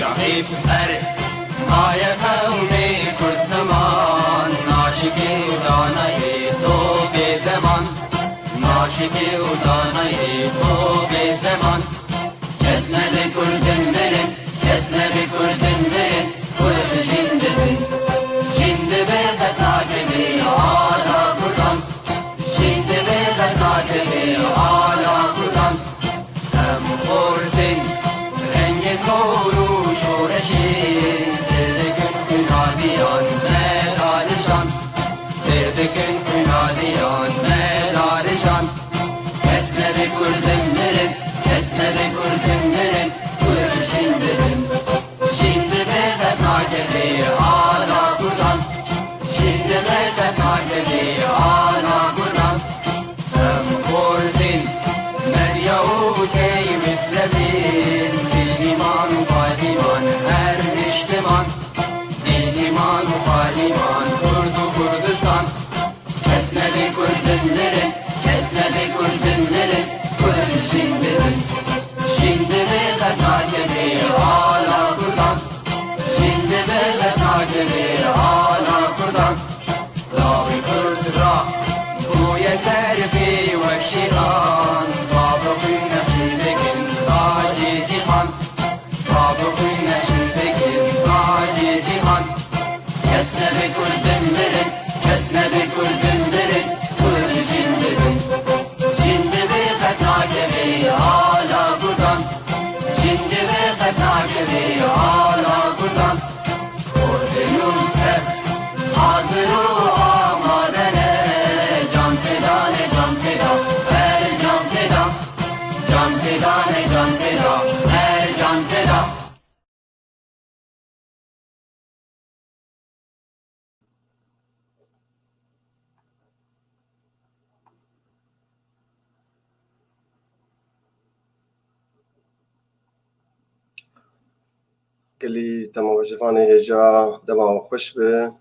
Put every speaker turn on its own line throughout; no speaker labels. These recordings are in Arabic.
رحيب هر آية قومي كل زمان ناشكي وداني تو بزمان ناشكي وداني تو بزمان كسنا لكل دنبلن كسنا لكل دنبلن كل جندبن جندبن تتاكبي على قرآن جندبن تتاكبي على قرآن هم قردن رنگ کورو شورشین سردکن کنادیان مدارشان سردکن کنادیان مدارشان کسنه بکردن مرن کسنه بکردن مرن کرد جندبن جندبه تتاکبی آلا قرآن جندبه تتاکبی آلا قرآن هم قردن مدیعو کی مسلمین دیمان و پادیمان هر اجتماع دیمان و پادیمان کرد و کردستان کسنه بکردن مرن کسنه بکردن مرن کرد جندبن جندبه تتاکبی آلا قرآن جندبه تتاکبی آلا قرآن راوی کرد را بوی سرفی و شیران بابقی نشیدکن تاجی جیهان بابقی نشیدکن تاجی جیهان کسنه بکردن مرن کسنه بکردن مرن کرد جندبن جندبه تتاکبی آلا قرآن جندبه تتاکبی آلا قرآن کردنون هر حاضر و آمادنه جان فدانه جان فدا هر جان فدا جان فدانه جان فدا هر جان فدا
كلي تماجفاني هجا دما خوش به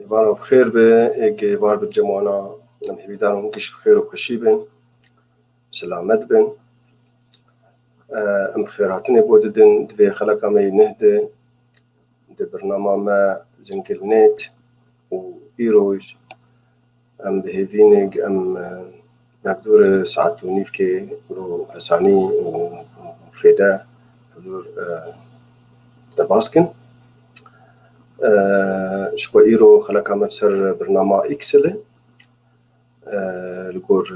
إبارة بخير به إيك إبارة بالجمعنا نم هبيدارم كش بخير وخشي بن سلامت بن أم خيراتني بوددن دفي خلقا مي نهدي دي برنامج ما زنكل نت و إيروج أم بهيفينيج أم نقدر ساعات ونيفكي رو حساني وفيدا حضور دباسكن شكو إيرو خلقا متسر برنامج إكسل لقور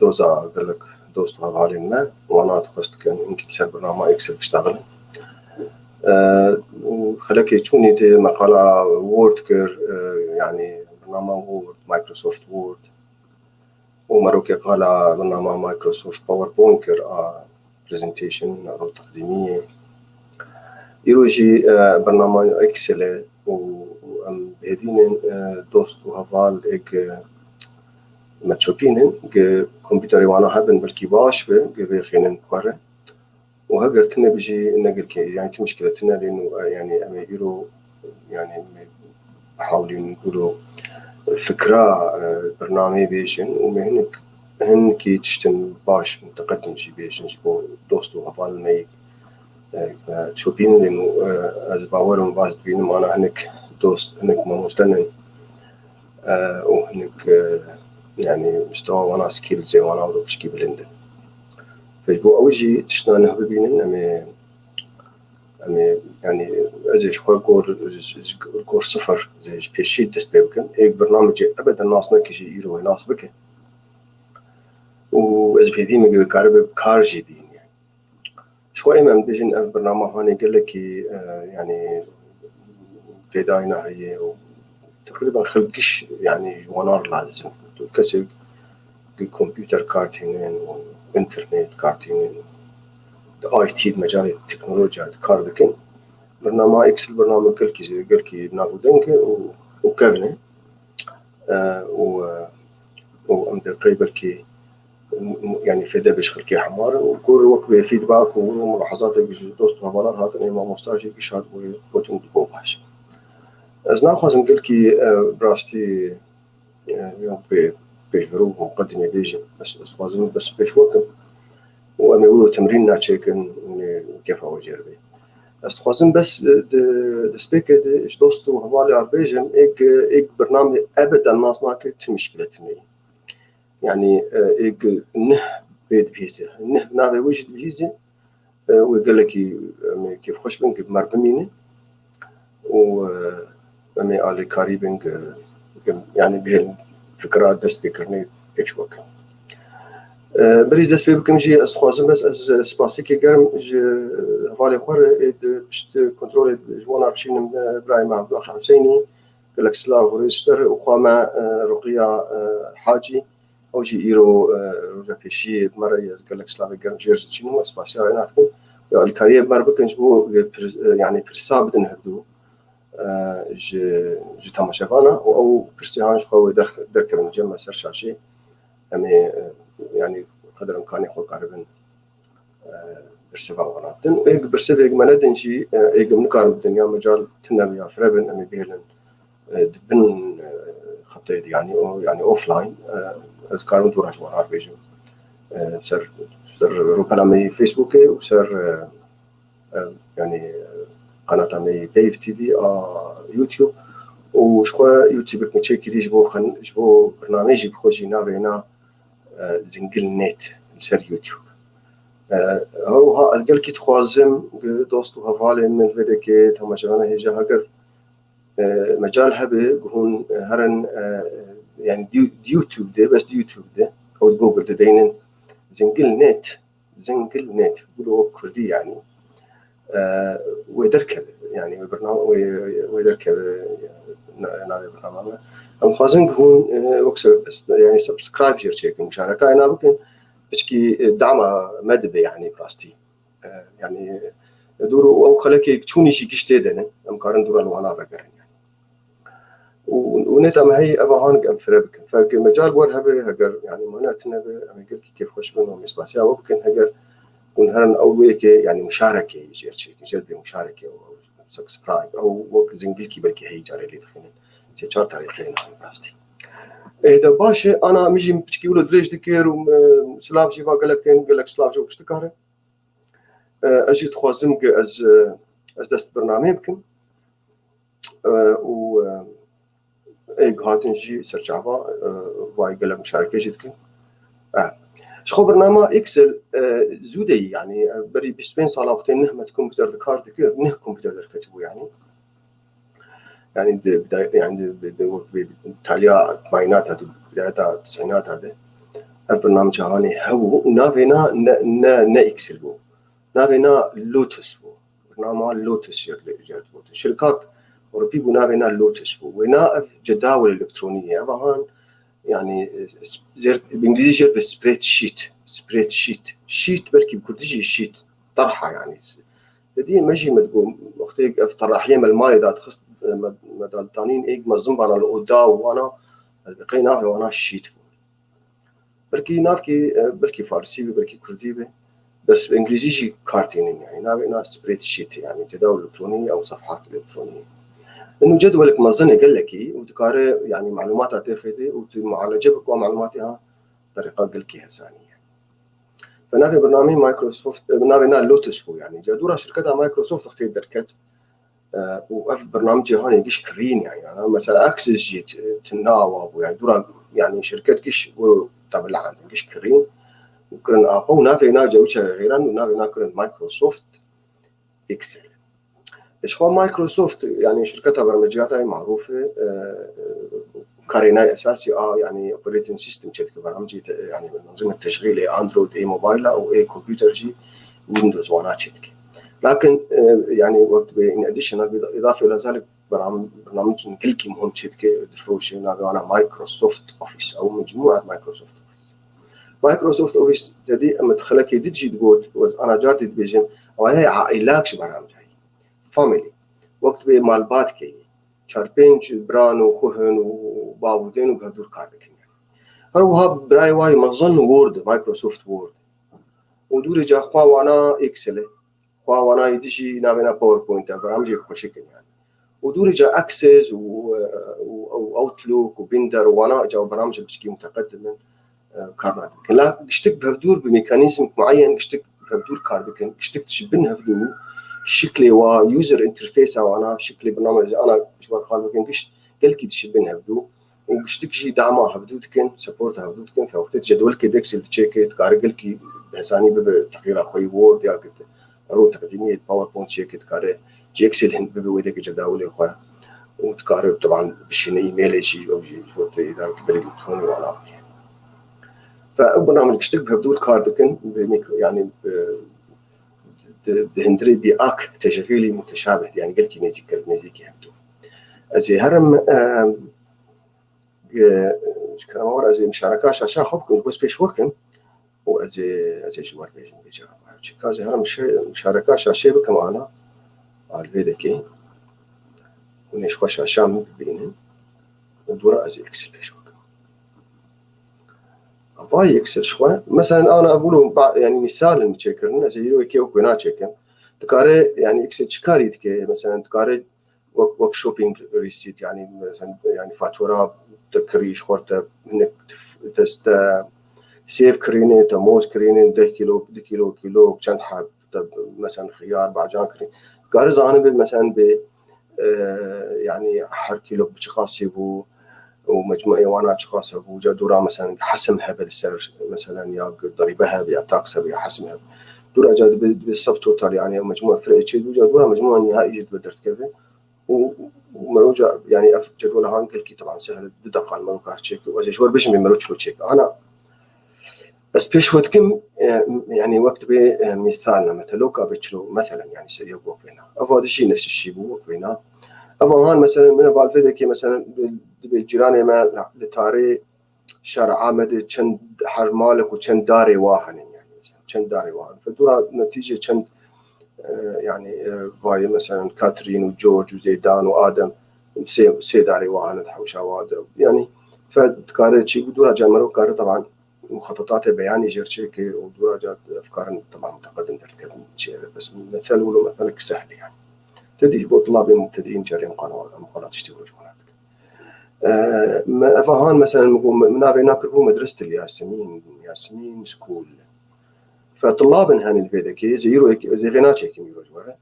دوزا قالك دوستو هغالي ما وانا تخست كان إنكي بسر برنامج إكسل بشتغل خلقا يتشوني دي مقالة وورد كير يعني برنامج وورد مايكروسوفت وورد ومروكي قال برنامج مايكروسوفت باوربوينت كير برزنتيشن أو تقديمية يروجي برنامج إكسل وأم بهدين دوست وهفال إك متشوبينن كمبيوتري وانا هبن بلكي باش بخينن كوره وهقرتنا بيجي نقل كي يعني مشكلتنا لأنه يعني أما يرو يعني بحاولين نقولوا فكرة برنامج بيجن ومهنك هنكي تشتم باش متقدم شي بيجن شكو دوست وهفال مي تشوبين لأنه باورم باز بينهم أنا هنك دوست هنك ما مستنن وهنك يعني مستوى وانا سكيلز وانا وروكش كي بلندن فيبو أوجي تشنا نهب بينن أمي يعني أجي شو الكور صفر زي في شيء تستبيكن إيك برنامج أبدا الناس نكشي يروي ناس بك وإذا في ديما جي كارب كارجي دين يعني شوي ما بيجن أف برنامج هاني قال لك يعني كداينا هي تقريبا خلقش يعني ونار لازم كسر الكمبيوتر كارتين وإنترنت كارتين اي تي مجال التكنولوجيا كاربكن برنامج إكسل برنامج كل كي ناخدنك وكابنه وأمد قريب كي يعني في ده بيشغل كي حمار وكل وقت بفيدباك وملاحظات بيجي دوست وهبالات هاتني ما مستاجي بيشاد وتم تبوحش أزنا خازم قل كي براستي يوم بيجبروا مقدمة بيجي بس لازم بس بيش وقت وأنا أقول تمرين ناتشيكن كيف أوجربي استخوازم بس دسبيك ايش دوستو هوالي عربيجم ايك برنامج ابدا ناس ناكت مشكلتني يعني ايك نه بيد فيزا نه نابي وجد فيزا ويقول لك كيف خوش بنك بمربميني و مي على كاريبنج يعني به الفكرة دسبيكرني ايش وقت بريز دست پێ بکەم ژێ ئەسخوازم بەس ئەس سپاسێکی گەرم هەواڵی خوار پشت کۆنترۆڵێ جوانە بچینم برای مەحمەد حوسەینی گەلک سلااو ڕێشتەر وخوامە ڕوقیا حاجی ئەوژی ئیرۆ ڕەپێشی مەرە گەلک سلااوی گەرم ژێر چینم و سپاسیاوی ناتکەم ئەلیکاریە بەر بکەنج بۆ یعنی پرسا بدن هەردوو ji temaşevana û ew pirsiyan ji xwe wê derkevin cem ser şaşê em ê yani qedr imkanê xwe karibin birsiva wan bidin êk birsivêk me nedin jî êgim nikarin bidin ya mecal tune ya firebin em ê bêlin dibin xetê yani offline ez karim dûra ji wan arbêjim ser rûpela me Facebookê û ser yani قناة مي بيف تي في يوتيوب وشخوا يوتيوب كنشكل جبو برنامج بخوجي نافينا زنقل نت لسر يوتيوب هو قال كي تخوازم دوستو هفالي من فيديكي تما جانا هيجا هاجر مجال هبه هون هرن يعني يوتيوب ده بس يوتيوب ده او جوجل ده دينن زنقل نت بلو كردي يعني ويدركب يعني برنامج ويدركب نادي برنامج أم خازن هون وكسر يعني سبسكرايب جرشيك مشاركة أنا ممكن بشكي دعم مدبي يعني براستي يعني دورو أو خلك تشوني شيء كشتيدنا أم كارن دورا لو أنا بقرن يعني ونتا ما هي أبغان أم فربك فمجال ور هبه هجر يعني ما نتنا أم يقول كيف خوش منهم مسباسيا وممكن هجر ونهرن أو ويك يعني مشاركة يجرشيك جلب مشاركة أو سبسكرايب أو وقت زنجيكي بلكي هي جاري اللي دخلين شهر تاريخين براستي إذا باشه أنا مجي بتشكي ولا دريج دكير وسلاف جيفا قالك سلاف جو بشتكاره أجي تخوازم از دست برنامج بكم و إيه هاتن جي سرچافا واي قالك مشاركة جدكم شخو برنامج إكسل زودي يعني بري 20 سال وقتين نهمة كمبيوتر ذكر نه كمبيوتر كتبوا يعني بداية يعني بالتالية الثمانينات هذا بداية التسعينات هذا البرنامج هاني هو نافينا نا إكسل بو نافينا لوتس بو برنامج لوتس جرد بو شركات أوروبية بو نافينا لوتس بو ونا جداول إلكترونية أبغان يعني بالإنجليزي جرب سبريد شيت بركي بكرديجي شيت طرحة يعني دي ماشي متقوم وقتي افتراحية من المال إذا تخص مدال تانين إيج مزم على الأودا وأنا بقينا وأنا شيت بركي نافكي بركي فارسي بركي كردي بس بالإنجليزي شيء كارتين يعني نافينا سبريد شيت يعني جداول إلكترونية أو صفحات إلكترونية إنه جدولك مزنة قال لك وتكاره يعني معلومات تاخذي ومعالجة بقى معلوماتها طريقة قال كي هسانية فنافي برنامج مايكروسوفت نافينا لوتس بو يعني جدورة شركتها مايكروسوفت اختي دركت وقف برنامج هاني قش كرين يعني أنا مثلا أكسس جيت تناوب يعني دورة يعني شركات قش وتابع عندي قش كرين وكرن أقو نافينا جوشة غيرا ونافينا كرن مايكروسوفت إكسل إيش هو مايكروسوفت يعني شركتها برمجياتها معروفة كارينا أساسي يعني operating system شركة برامج يعني منظومة تشغيل أندرويد أي موبايل أو أي كمبيوتر جي ويندوز وانا شركة لكن يعني وقت in addition إضافة إلى ذلك برنامج كلكي مهم شركة دفروش أنا مايكروسوفت أوفيس أو مجموعة مايكروسوفت أوفيس جدي أما تخلك يدجي تقول أنا جارتي بيجم وهي عائلات برامج فاميلي وقت بمالبات كي شاربينج بران وخهن وبابودين وبهدور كاردك هروها براي واي مظن وورد مايكروسوفت وورد ودوري جا خوا وانا اكسل خوا وانا يدشي نعملنا باوربوينت برامج خوشكن يعني ودوري جا اكسس او اوتلوك وبندر وانا جا برامج بشكل متقدم كارد لا اشتك بهدور بميكانيزم معين اشتك بهدور كاردك اشتك تشبنها فدو شكلي ويوزر انترفيس وانا شكلي برنامج انا شوار خالو كنكش قال كي تشبن هبدو وقشتك شي دعمه هبدو تكن سبورت هبدو تكن فوقت جدول كي ديكسل تشيك تقارقل كي بحساني بتقرير اخوي وورد يا كنت رو تقديميه باوربوينت تشيك تقاري جيكسل هند بودك جداول اخويا وتقارب طبعا بشين ايميل شيء او شيء صوت اداره البريد الالكتروني ولا فبرنامج اشتك بهبدو كاردكن يعني بهندري بأك تشغيلي متشابه يعني قال كي نيزيكي هبدو ازي هرم كلام ورا ازي مشاركه شاشا خبكم بس بيش وركن وازي جوار بيجن بيجا كازي هرم مشاركه شاشا بكم انا على الفيديكي ونيش خوش شاشا بينين ودورا ازي اكسل بيش وركن افاي اكسل شوي مثلا انا اقول يعني مثال نتشكرن ازي يو كي وكنا تشكن تكاري يعني اكسل تشكاري تكي مثلا تكاري ورك شوبينج ريسيت يعني مثلا يعني فاتوره تكريش خورته انك تست سيف كريني تموز كريني 10 كيلو كان حاب مثلا خيار بعجان كريني قارز انا مثلا ب يعني حر كيلو بشخاصي بو ومجموعه حيوانات شخاصه بو جدورا مثلا حسمها بالسر مثلا يا ضريبها يا تاكسها يا حسمها دورا جاد بالسب توتال يعني مجموعه فرق شيء دورا مجموعه نهائي جد بدرت كذا ومروجة يعني جدول هان كل طبعا سهل دقة على الموقع تشيك وزي شوار بيش من مروج تشيك أنا بس بيش وقتكم يعني وقت بمثالنا مثلا لو كابتشلو مثلا يعني سيء وقفنا أفضل هذا الشيء نفس الشيء وقفنا أفضل هان مثلا من بالفيديك مثلا بالجيران ما لتاري شارع عامد كان حر مالك وكان داري واحد يعني مثلا كان داري واحد فدورا نتيجة كان يعني باي مثلا كاترين وجورج وزيدان وادم سيداري وانا حوشا وادم يعني فكارت شيء بدورا جامرو كار طبعا مخططات بياني جيرشيكي ودورا جات افكار طبعا متقدم تركب بس مثل ولو مثلك سهل يعني تدي بو طلاب مبتدئين جارين قنوات تشتغل جوانات ما فهان مثلا من بيناك مدرسه الياسمين سكول فطلاب هان الفيديكي زي غناتشي كم يروجوا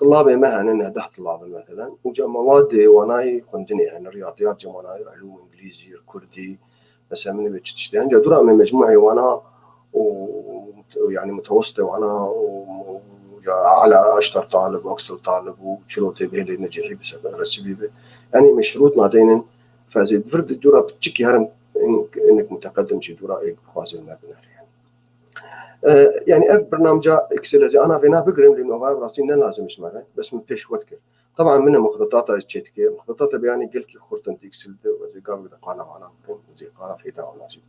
طلاب مهن 11 طلاب مثلا وجا مواد وناي كنتني يعني رياضيات جماناي علوم انجليزي كردي مثلا من بتشتغل جا دورا من مجموعه وانا ويعني متوسطه وانا على اشطر طالب واكثر طالب وشلوتي به اللي نجحي بسبب رسبي يعني مشروط نادين فزي فرد دورا بتشكي هرم انك متقدم شي دورا اي خوازي المبنى يعني اف برنامج اكسل زي انا فينا بقرم لانه غير راسين لازم يسمعها بس من بيش وتكر طبعا من مخططات تشيتكي مخططات يعني قال كي خرطن اكسل زي قام قانا وانا زي قانا في دا ولا شيء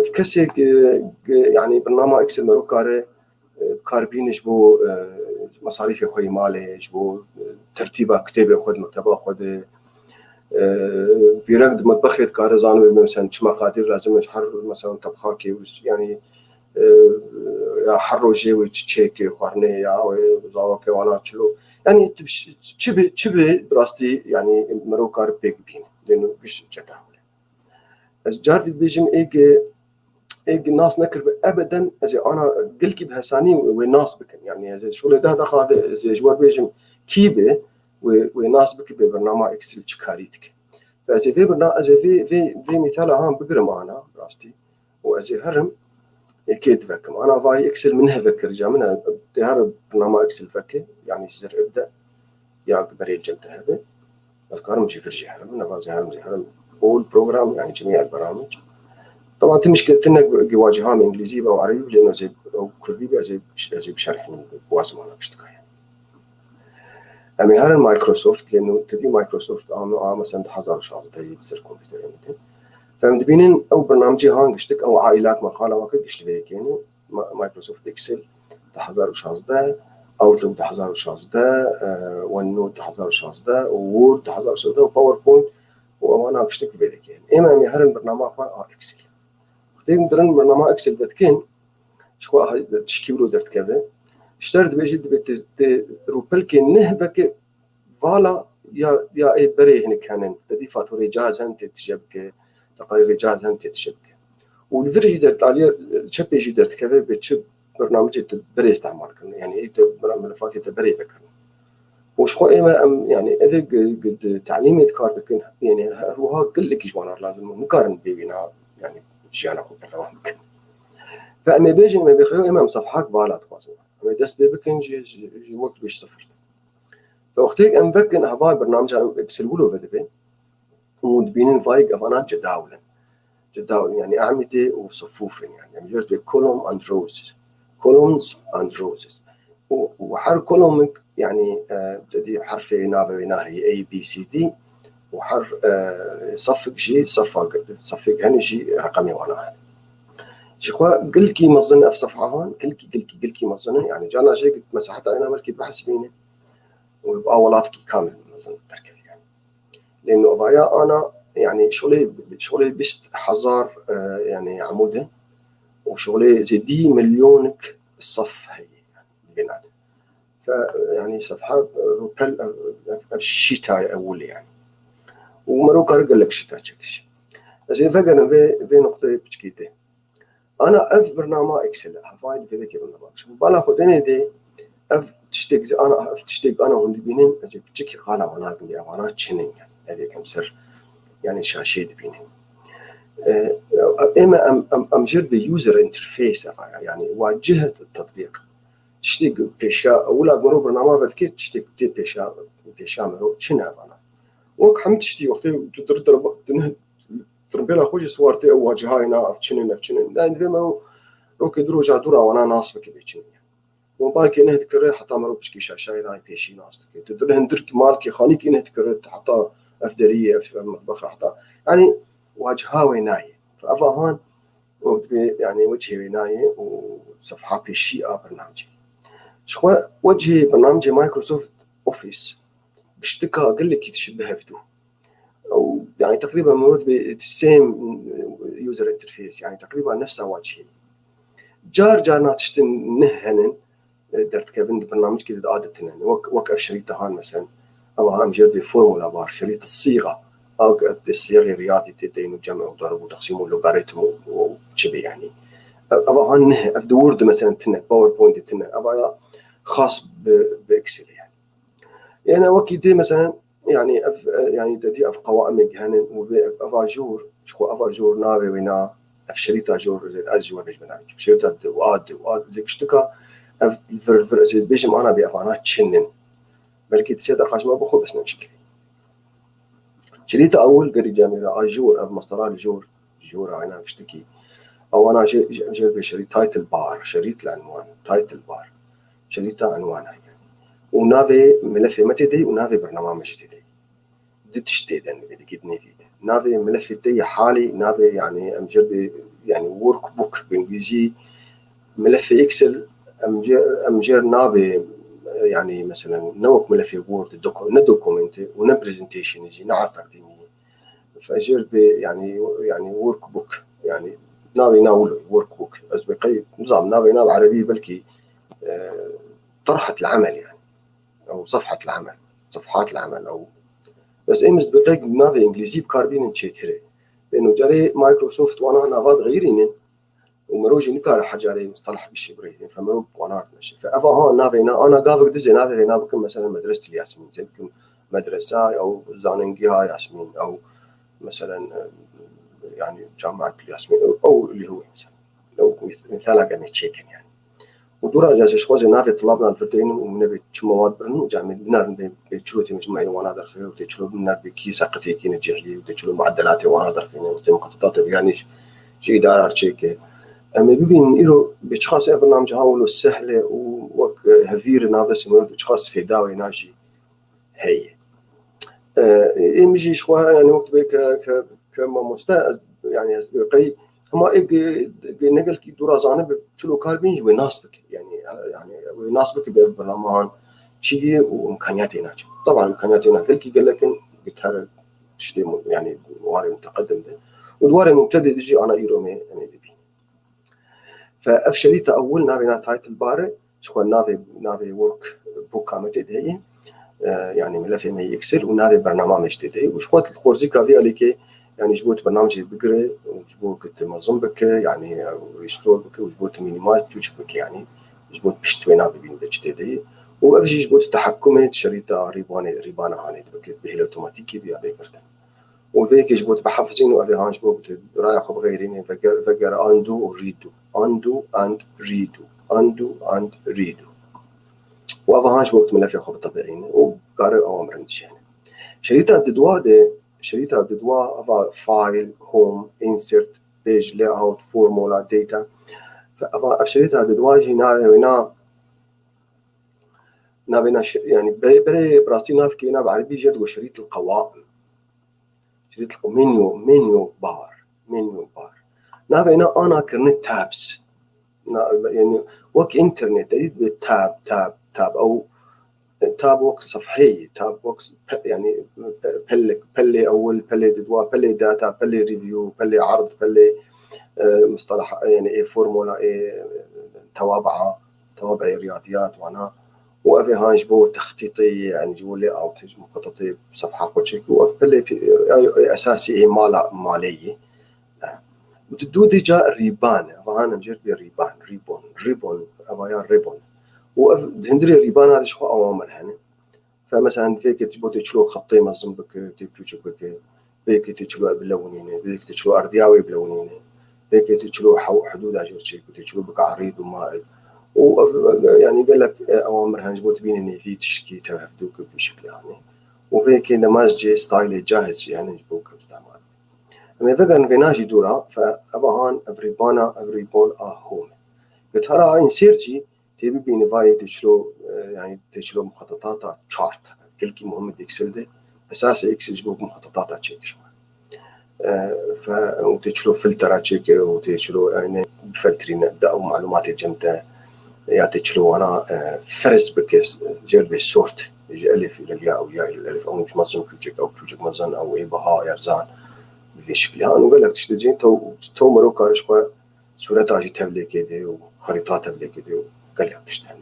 فكسي يعني برنامج اكسل مروكاري كاربين جبو مصاريف خوي مالي جبو ترتيبه كتابه خد مكتبه خد بيرقد مطبخي كارزانو مثلا شما قادر لازم نحر مثلا طبخاكي يعني يا حروجي وتشيكي قرني يا وزاوكي وانا تشلو يعني تشبه براستي يعني مروكار بيك بين لانه مش جداول از جاردي بيجم ايج الناس نكر ابدا زي انا قلت بهساني والناس بكن يعني زي شو ده دخل زي جوار بيجم كيبه وناس بك ببرنامج اكسل تشكاريتك فازي في برنامج زي في مثال هان بقرا معنا راستي وازي هرم اكيد فكم انا فاي اكسل منها فكر جا منها هذا برنامج اكسل فكر يعني زر ابدا يا بريد جلد هذا اذكر مش فرجي هرم انا فاز هرم اول بروجرام يعني جميع البرامج طبعا مشكلة انك جواجهها انجليزي او عربي لانه زي او كردي زي بشرح بواسم انا بشتكي أمي هذا مايكروسوفت لأنه تبي مايكروسوفت مثلا حزار شخص ده يصير كمبيوتر يعني فمدبينين أو برنامجي هان قشتك أو عائلات مقالة وقت قشت ليك يعني مايكروسوفت إكسل حزار شخص ده أوتلوك حزار شخص ده ونوت حزار شخص ده وورد حزار شخص ده وباوربوينت وأنا قشتك بيدك يعني إما أمي هذا البرنامج إكسل خدين درن برنامج إكسل بتكين شو تشكيله درت كذا اشترت بيجد بروبلك نهبك فالا يا اي بري هنا كانن تدي فاتوري جاهز انت تشبك تقريبا جاهز انت تشبك والفرجي درت عليه شب يجي درت كذا بتشب برنامج بري استعمال كرنا يعني ملفات بري ذكرنا وش خو إما يعني إذا قد تعليمي كار بكن يعني هو كل لك جوانا لازم مقارن بينا يعني شيء أنا أقول له ممكن فأما بيجي ما بيخلو إما صفحات بالات قاسمة أما دست بيبكن جي وقت بيش صفر فوقتك أم بكن هذا برنامج إكسل ولو بدبي ودبينين فايق أفانات جداول يعني أعمدة وصفوف يعني جرت كولوم أند روز columns and rows وحر كولوم يعني بدي حرف نابي ناهي A B C D وحر صفق شيء صفق هني شيء رقمي وانا شخوا قل كي مظنة في صفحة هون قل كي مظنة يعني جانا شيء مساحتها أنا ملكي بحث بيني ويبقى ولاتكي كامل مظنة تركب يعني لأنه أبايا أنا يعني شغلي بست حزار يعني عمودة وشغلي زي دي مليونك الصف هي يعني بينات فيعني صفحات الشتاء أولي يعني ومروكا قال لك شتاء تشكش زين فقرنا في نقطة بتشكيته أنا أف برنامج إكسل هفايد في ذيك برنامج بالا خدني دي أف تشتيق أنا هندي بينين أجيب تشكي قالة وانا قلي وانا تشنين يعني هذه كم سر يعني شاشيد بينين إما أم جرد يوزر انترفيس يعني واجهة التطبيق تشتيق بيشا ولا مرو برنامج بدك تشتيق بيشا مرو شنو أنا وك حمد تشتي وقتي تربيلا خوش سوارتي أو واجهاينا أفتشنين لأن فيما روك دروجا دورا وانا ناصبك بيشنين وبالك إنه تكرر حتى مرو بشكي شاشاي راي بيشي ناصبك تدرهن درك مالك خانيك إنه تكرر حتى أفدرية في المطبخ حتى يعني واجهاوي ناي فأفا هون يعني وجهي ناي وصفحة بيشي برنامجي شو وجهي برنامج مايكروسوفت أوفيس بشتكى قال لك يتشبه فدو أو يعني تقريبا موجود بالسيم يوزر انترفيس يعني تقريبا نفسه وجهي جارنا تشتن نهنن درت كيفن برنامج كذا عادة وقف شريطة هان مثلا أو هام جردي فورمولا بار شريط الصيغة أو الصيغة الرياضي تدين وجمع وضرب وتقسيم ولوغاريتم وشبه يعني أبا هان نه أف وورد مثلا تنه باوربوينت تنه أبا خاص بإكسل يعني وكي دي مثلا يعني يعني دي أف قوائم جهنن وأفاجور شو أفاجور ناوي ونا أف شريطة جور زي الأجور بيجمعنا شريطة واد زي كشتكا أف زي بيجم أنا بأفانات شنن بلكي تسيدا خاش ما بخو بس نمشي شريطة أول قري جامعة أجور أف مصدرال جور عنا كشتكي أو أنا جير بشريط تايتل بار شريط العنوان تايتل بار شريطة عنوان يعني ونافي ملف متدي ونافي برنامج تدي دتشتي يعني بدي كدني نافي ملف تدي حالي نافي يعني أمجر يعني ورك بوك بالإنجليزي ملف إكسل أمجر نافي يعني مثلا نوك ملف وورد دوكومنت ونبرزنتيشن يجي نعرف تقديمي فأجر يعني ورك بوك يعني نافي ناول ورك بوك أسبقي نظام نافي ناو عربي بلكي طرحة العمل يعني أو صفحة العمل صفحات العمل أو بس إمس بقيق نافي إنجليزي بكاربين تشيتري لأنه جاري مايكروسوفت وأنا نافاد غيرين ومروجي نكار حجاري مصطلح بالشبري فمرو وانا ماشي فأفا هون نافي أنا قافك دزي نافي نافكم مثلا مدرسة الياسمين زي بكم مدرسة أو زاننجيها ياسمين أو مثلا يعني جامعة الياسمين أو اللي هو مثلا لو مثال قام يتشيكن يعني ودورا جالس شخوز نافي طلابنا الفرتين ومن بيتش مواد برنو جامد بنار بيتشلوتي مجموعي وانا درفي وتشلو بنار بكيسة قتيكين الجهلي وتشلو معدلاتي وانا درفي وتمقططات يعني شيء دار أرشيك أما ببين إيرو بيتشخاص برنامج هاولو سهلة ووك هفير نافس مرد بيتشخاص في داوي ناجي هي يمشي شخوها يعني وقت بيك كما مستاء يعني قي هما نقل كي دورا زانه بشلو كاربينج ويناسبك يعني ويناسبك ببرنامج شيء وإمكانياتي ناجي طبعا إمكانياتي ناجي كي قال لكن بتهرب شيء يعني واري متقدم ده ودواري مبتدئ يجي أنا إيرو مي فأف شريطة أول نافي تايتل بار شو نافي ورك بوك كامت يعني ملف مي إكسل ونافي برنامج تدي وشوات الخورزي كافي عليك يعني جبوت برنامج بقري وجبوت تنظم بك يعني ريستور بك وجبوت مينيمايز توجك بك يعني جبوت بشتوينا بين بجتدي وأفجي جبوت تحكمت شريطة ريبانا هاني بك بهل أوتوماتيكي بيا بيكرتن وذيك جبوت بحفظين وأبي هان جبوت رايح بغيرين فقر أندو وريدو أندو أند ريدو أندو أند ريدو وأبي هان جبوت ملف ياخذ طبيعيين وقارئ أوامر نتشانه شريطة الددوا أفا فايل هوم انسرت بيج لاي اوت فورمولا داتا فأفا شريطة الددوا جي نا يعني بري براستي نافكي نا بعربي جد وشريط القوائم شريط منيو بار نا أنا كرنت تابس يعني وك انترنت تاب أو تاب بوكس صفحية تاب بوكس يعني بلي أول بلي ددوا بلي داتا بلي ريفيو بلي عرض بلي مصطلح يعني إيه فورمولا إيه توابع رياضيات وأنا وأبي هانج بو تخطيطي يعني جو لي أوت مخططي بصفحة كوتشيك وأف بلي أساسي إيه مالية وتدو دي جاء ريبان فأنا مجرد ريبون أبايا ريبون وهندري ريبان هذا شو أوامر يعني فمثلا فيك تبغى تشلو خطي منظم بك تشلو بك فيك تشلو بلونينه فيك تشلو أرضياوي بلونينه فيك تشلو حدود عجرتشيك تشلو بك عريض ومائل يعني قال لك أوامر هنجبوت بين إن في تشكي تهدوك بشكل يعني وفيك نماذج ستايل جاهز يعني نجبوك باستعمال أما فكر في ناجي دورا فأبهان أفريبون هوم بترى إنسيرتي تبي بين فاي تشلو يعني تشلو مخططات شارت كل مهم إكسل ده أساس إكسل جبوك مخططات تشيك شو ف وتشلو فلتر تشيك وتشلو يعني فلترين أو معلومات جمتة يعني تشلو أنا فرز بكيس جرب السورت يجي ألف إلى الياء أو ياء إلى الألف أو مش مزن كوجك أو كوجك مزن أو إيه بها يرزان بشكل هان وقال لك تشتجي تو مروكا إشقا صورة عجي تبلي كده وخريطات تبلي كده وقال لك تشتغل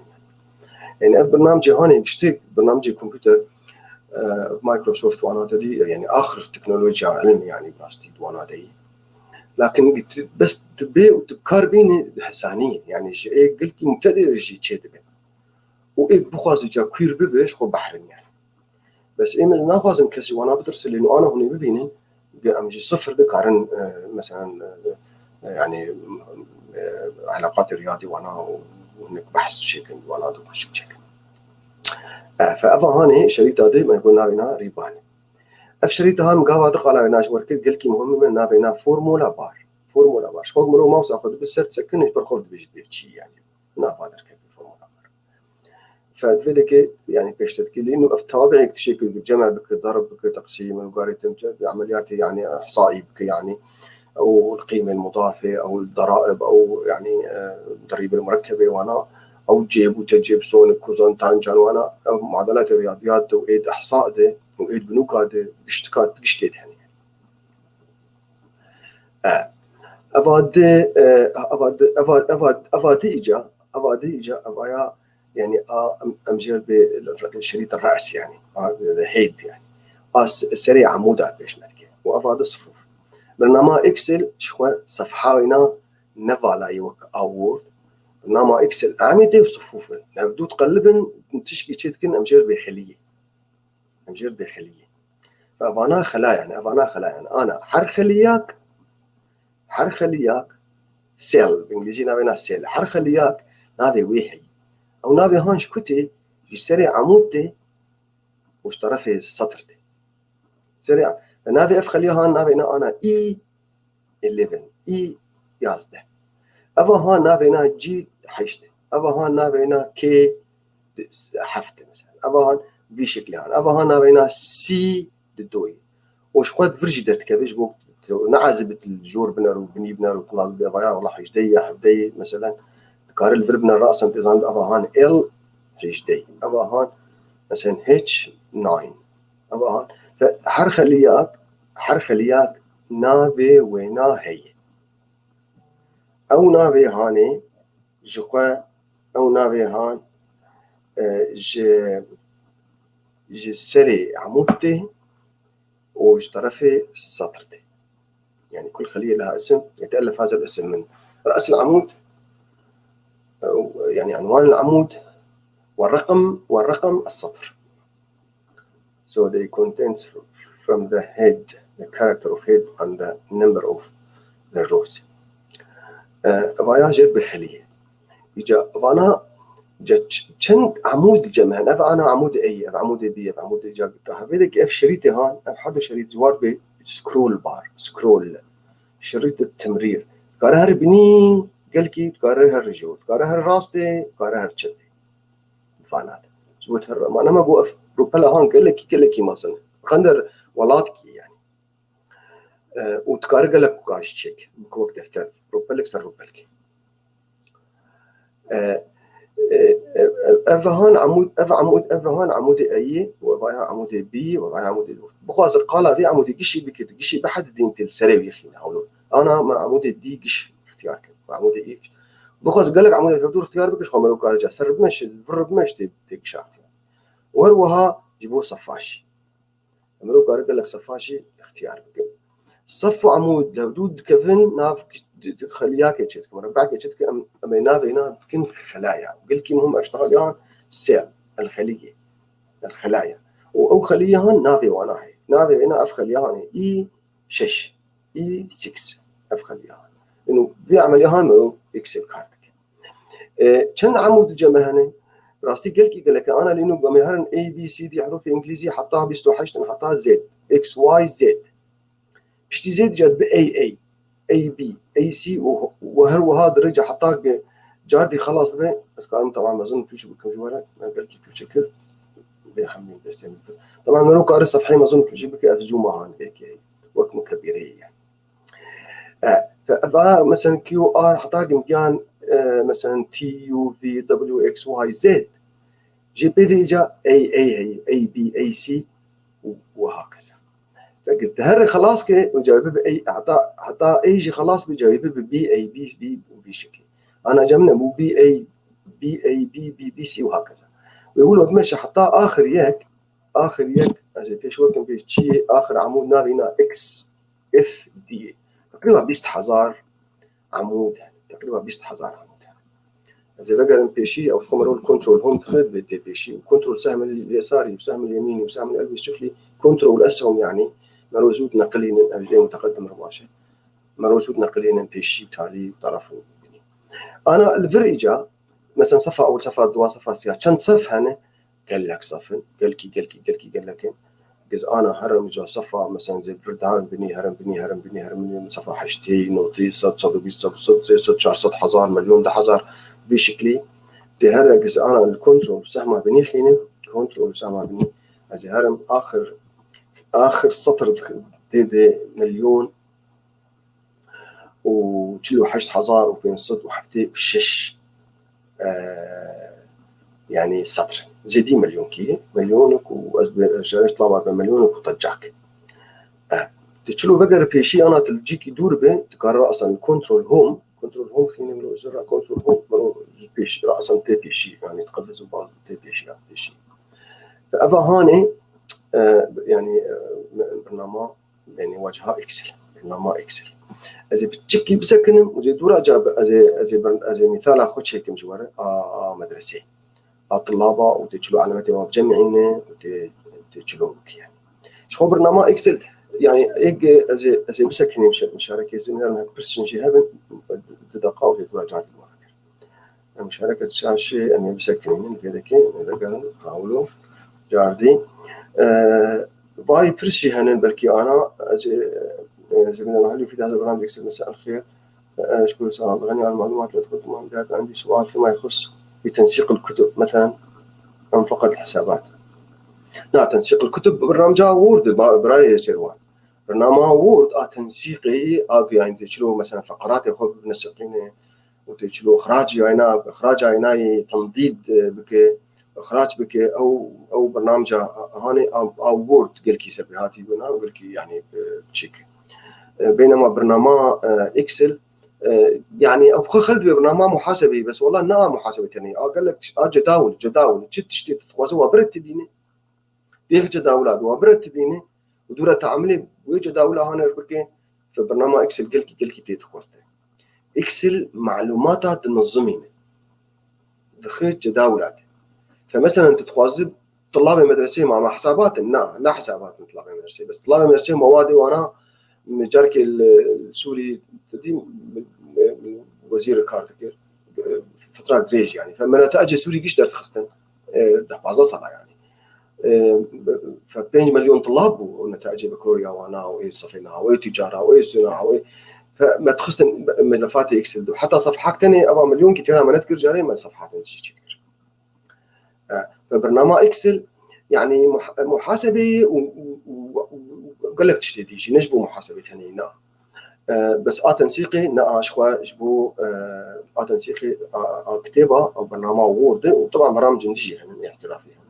يعني برنامج هاني بشتغل برنامج كمبيوتر مايكروسوفت وانا دي يعني آخر تكنولوجيا علم يعني براستي وانا دي لكن بس تبي وتكاربيني حسانية يعني شيء قلت مبتدئ يجي كده وإيه بخاز جا كوير ببيش خو بحرين يعني بس إيه من نافذ كسي وانا بدرس لأنه أنا هني ببيني أمجي صفر ذكرن مثلا يعني علاقات رياضي وانا وهناك بحث شكل وانا دوك شكل فأفا هاني شريطة دي ما يقول نابينا ريباني أف شريطة هان مقاوة دقالة ناش وركد قلكي مهم من نابينا فورمولا بار شخوك مرو موس أخذ بالسر تسكنش برخورد بيجد بيجي يعني نافا دركب فورمولا بار فذلك يعني بيشتكي لأنه التوابع يكتشكل بالجمع بك ضرب بك تقسيم الوغاريتم عمليات يعني إحصائي بك يعني أو القيمة المضافة أو الضرائب أو يعني الضريبة المركبة وأنا أو جيب وتجيب صون كوزون تانجان وأنا أو معادلات الرياضيات وإيد إحصاء ده وإيد بنوك هذا بيشتكات بيشتيد يعني أفادي إجا أبايا يعني أمجر بالشريط الرأس يعني هيد يعني سريع عمودات بيش نتكي وأفاد صفوف برنامج إكسل شوي صفحة نفعل أيوة أوورد برنامج إكسل عميدة وصفوفه نبدو تقلبن تشكي تشتكن أمجر بخلية فأنا خلايا يعني أنا حر خلياك سيل بالإنجليزي نابينا سيل حر خلياك نابي ويحي أو نابي هانش كتي يشتري عمودة وش طرفه السطر ده سريع نابي أف خليها نابينا أنا إي 11 إي يازده أفا هان نابينا جي حشته أفا هان نابينا كي حفته مثلا أفا هان في شكل هان أفا هان نابينا سي دوي وش قد فرجي درت كذا بوك نعزبت الجور بنر وبني بنر وطلع بيضايا والله حجدي حبدي مثلا كار الفرب بنر رأسا انتظام أفا هان ال حجدي أفا هان مثلا H 9 أفا هان فحر خليات نابي وينا هي أو نابي هاني جقا أو نابي هان ج سري عمودته وش طرفه سطرته يعني كل خلية لها اسم يتألف هذا الاسم من رأس العمود يعني عنوان العمود والرقم السطر. So they contains from the head, the character of head and the number of the rows. أبايا جرب الخلية إجا أنا چند عمود جمعن أنا عمود A عمود B عمود إيجاب هذيك إف شريطي هان أحد شريط جوار ب سكرول بار سكرول شريط التمرير قاره بني قال كي قاره الرجول قاره الراستي قاره الشدي فانات زوت ما أنا ما بوقف روبلا هان قال لك مثلا قندر ولاتك يعني وتقارق لك كاش تشيك بكوك دفتر روبلك سر روبلك أفهان عمود عمود أي وبايا عمود بي وبايا عمود بخواز القالة في عمود قشي بحد دين تلسري يخينا هولو أنا ما عمود دي قش اختيارك عمود إيه بخواز قالك عمود الدور اختيار بكش خمرو كارجا سر بمش فرب مش تقش اختيار وهروها جبوه صفاشي عمرو كارج قالك صفاشي اختيار بك صف عمود لو دود كفن ناف خلياك يشتك مربعك يشتك أما ينافينا كن خلايا قل هم أشتغل سيل الخلايا أو خليهن نافي وناهي نافي هنا أف خليهن إي 6 إي 6 أف خليهن إنه في عمليهن مرو إكسل كارتك كن عمود الجمهني راستي قلك أنا لأنه جمهرن A B C D حروف إنجليزية حطها بيستوحشت حطها Z X Y Z بشتي زد جد ب A B A C وهذا رجع حطاق جاردي خلاص به بس كان طبعا ما أظن توجه بكم جوارات ما قال كيف شكل بيحمل بستعمل طبعا منو قارئ صفحي ما أظن توجه بك أفزوما هان بيك وقت مكبرية يعني فبقى مثلا QR حطاق مكان مثلا T U V W X Y Z جي بي في جا A B A C وهكذا فقلت هري خلاص كي وجاوبه بأي حتى أي شيء خلاص بجاوبه ببي أي بي بشكل أنا جمنا مو بي أي بي سي وهكذا ويقولوا بمشي حتى آخر يك أجل في شو كان في شيء آخر عمود نارينا إكس إف دي تقريبا 20,000 عمود تقريبا 20,000 عمود أجل بقى بيشي أو شو مرول كنترول هون تخد بدي بيشي وكنترول سهم اليساري وسهم اليميني وسهم القلبي السفلي كنترول أسهم يعني مروزود نقلين أجل متقدم رماشة مروزود نقلين بيشي تالي طرفه أنا الفريجة مثلا صفة أول صفة دوا صفة سيا كان صف هنا قال لك صف قال لك جز أنا هرم جا صفة مثلا زي فرد هرم بني صفة حشتي نوتي صد بيس صد 400,000 مليون 10,000 بشكلي تهرم جز أنا الكنترول سهمة بني خيني كنترول سهمة بني أجي هرم آخر سطر دي مليون وشلو 8,000 وبين صد وحفتي وشش يعني سطر زيدي مليون كي مليونك وشارش طلع بمليونك وطجعك تشلو بقر بيشي أنا تلجيك يدور به تقرر أصلا كنترول هوم خيني ملو زر كنترول هوم ملو بيشي رأسا تي بيشي يعني تقدس بعض تي بيشي فأبا هاني يعني برنامج يعني واجهة إكسل برنامج إكسل إذا بتشكي بسكنم وزي دورة جاب إذا مثال أخذ شيء كم جواره مدرسة طلابة وتجلو علامات مجمعين وتجلو يعني شو برنامج إكسل يعني إيه إذا بسكني مشاركة زميلنا إنها برسنجي هذا دقائق وزي دورة جاب مشاركة شيء أنا بسكني من كذا إذا قال حاولوا جاردي باي برسي هنا بلكي أنا زميلنا هل في هذا البرنامج إكسل مساء الخير أشكر سلام غني عن المعلومات اللي تقدمها عندي سؤال فيما يخص بتنسيق الكتب مثلا أم فقط الحسابات. لا تنسيق الكتب برنامج وورد براي سيروان برنامج وورد تنسيقي يعني تشلو مثلا فقرات ياخذ بنسقين وتشلو إخراج عيناي تمديد بك إخراج بك أو برنامج هاني أو وورد قال كي سبيهاتي بنا وقال كي يعني تشيك بينما برنامج إكسل يعني أبغى خلد ببرنامج محاسبي بس والله نا محاسبة يعني قال لك جداول تشتي تتوازوا برتبيني ديف جداولات وبرتبيني ودورة تعملي وجداولة هنا بكين فبرنامج اكسل قلكي تدخلته اكسل معلوماتها تنظمين دخلت جداولات. فمثلا انت تخوازب طلاب المدرسه مع حسابات لا حسابات من طلاب المدرسه، بس طلاب المدرسه موادي وانا مجارك السوري وزير الكارتكر فتره دريج يعني. فما نتائج سوري قش درت خستن ده بعض صار يعني فبين مليون طلاب ونتائج بكالوريا وانا وايه صفينا وايه تجاره وايه صناعه وايه. فما تخستن ملفات اكسل دو حتى صفحات ثانيه ابغى مليون كثير ما نذكر جاري ما صفحات كثير. فبرنامج اكسل يعني محاسبه وقال لك تشتي شيء نجبو محاسبه ثانيه بس تنسيقي اشخوا جبو تنسيقي كتابه او برنامج وورد وطبعا برامج نجي يعني احترافيه.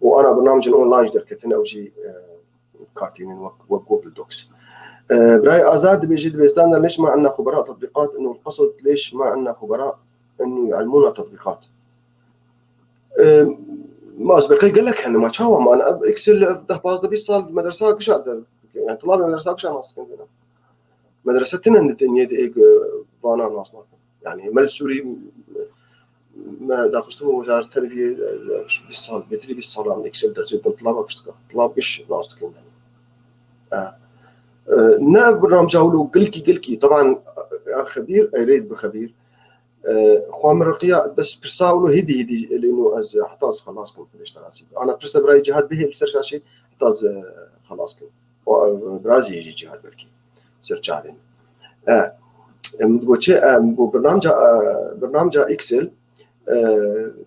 وانا برنامج اونلاين دركتنا او شيء كارتين وجوجل دوكس. براي ازاد بيجي بيستنى ليش ما عندنا خبراء تطبيقات؟ انه القصد ليش ما عندنا خبراء انه يعلمونا تطبيقات. ما اسبقي قال لك انا ما تشاور ما انا اكسل ده باز ده صار مدرسه قشاد يعني طلاب المدرسه قشاد ناس كنا مدرستنا الدنيا دي بانا ناس يعني مال سوري ما داخلوا وزاره التربيه بالصال بتري بالصال عن اكسل ده زي طلاب قش ناس كنا ناف برنامج جاولو قلكي طبعا خبير اريد بخبير خوام رقيا بس برساولو هدي لانه از حتى خلاص كنت اشتغل انا برسا براي جهاد به السرشاشي حتى خلاص كنت برازي يجي جهاد بركي سرشالين برنامج اكسل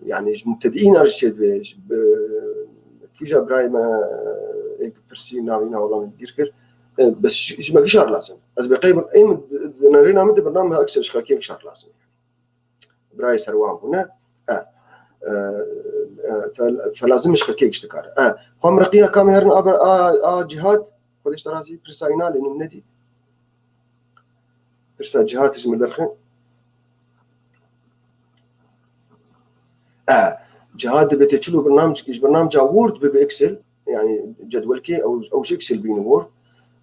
يعني مبتدئين ارشد كيجا براي ما برسي ناوينا والله مدير بس ما قشار لازم از بقيم اي نرينا مد برنامج اكسل شخاكين قشار لازم براي سروان هنا فلازم مش خلكي اشتكار قام رقيه كام هرنا جهاد خدش ترازي برساينا لانه النادي برسا جهاد اسم البرخين جهاد بتشلو برنامج وورد باكسل يعني جدولكي او شيء اكسل بين وورد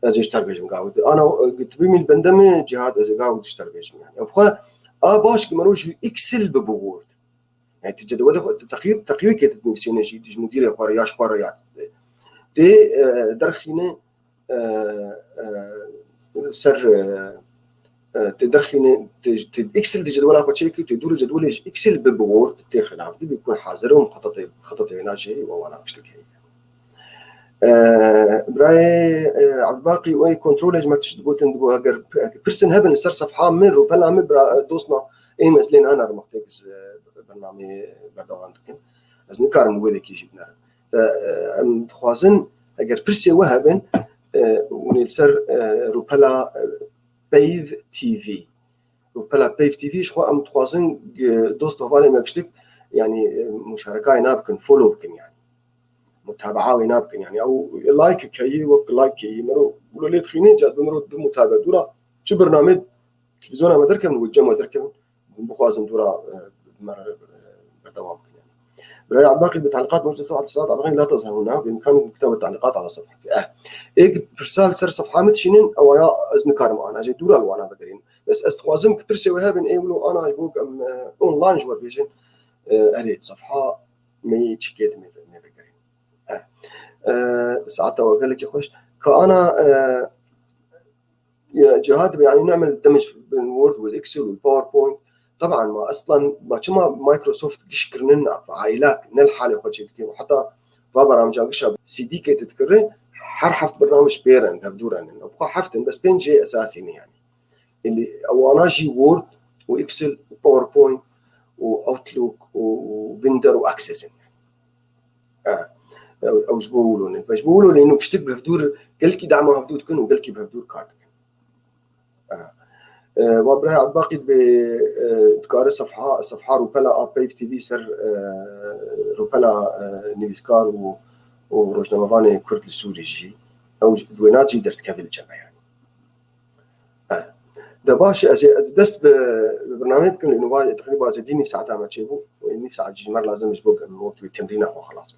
از اشتربيج مقاود انا قلت بي من بندمي جهاد از قاود اشتربيج يعني ابخا باش كمروش اكسل بوورد يعني تجدول تقرير كي تنسينا شيء ديج مدير قرياش قريات دي درخينه سر تدخينه اكسل جدول اكو شيء تدور جدول اكسل بوورد تخلاف دي بيكون حاضر ومخطط هنا شيء وانا اشتكي براي عبد الباقي واي كنترول ما تشدبوت ندبو اگر بيرسن هبن سر صفحه من روبلا من دوسنا اي مسلين انا محتاج برنامج بردوان دكن از نكار مويل كي جبنا ام خوازن اگر بيرسي وهبن ونلسر روبلا بيف تي في روبلا بيف تي في شخو ام خوازن دوست هوالي مكشتك يعني مشاركه نابكن فولو بكن يعني متابعه وينابكن يعني او لايك كي وك لايك كي مرو ولا تخيني جات بمرو بمتابعه دورا شو برنامج تلفزيون ما تركب وجه ما تركب بخوازن دورا مره بدوام يعني براي عباقي بتعليقات موجوده صفحه الاتصالات ابغي لا تظهر هنا بامكانكم كتابه التعليقات على صفحتي ايه برسال سر صفحه متشنين او يا ازنكار معنا جاي دورا وانا بدرين بس استخوازم برسي وهابن ايه ولو انا يبوك اونلاين جوا فيجن اريد صفحه مي تشكيت مي ساعتها وقال لك يخش كأنا يا جهاد يعني نعمل دمج بين الوورد والاكسل والباوربوينت طبعا ما اصلا ما مايكروسوفت يشكرنا عائلات نلحالة وخشيت كيف حتى برامج قشة سي دي كي تذكره حرحفت برنامج بيرن هبدورن ابقى حفتن بس بين شيء اساسي يعني اللي او انا جي وورد واكسل وباوربوينت واوتلوك وبندر واكسس او جبولون فجبولو لانه كشتك بهدور قالكي دعمه هبدود كن وقالكي بهدور كارت وبراي على الباقي بتكار صفحه روبلا بيف تي في سر روبلا نيفسكار وروجنامافاني كرد السوري جي او دوينات درت كافيل جمع يعني ده باش دست ببرنامج كن انه تقريبا زديني ساعه ما تشيبو واني ساعه جمر لازم يجبوك الوقت التمرين او خلاص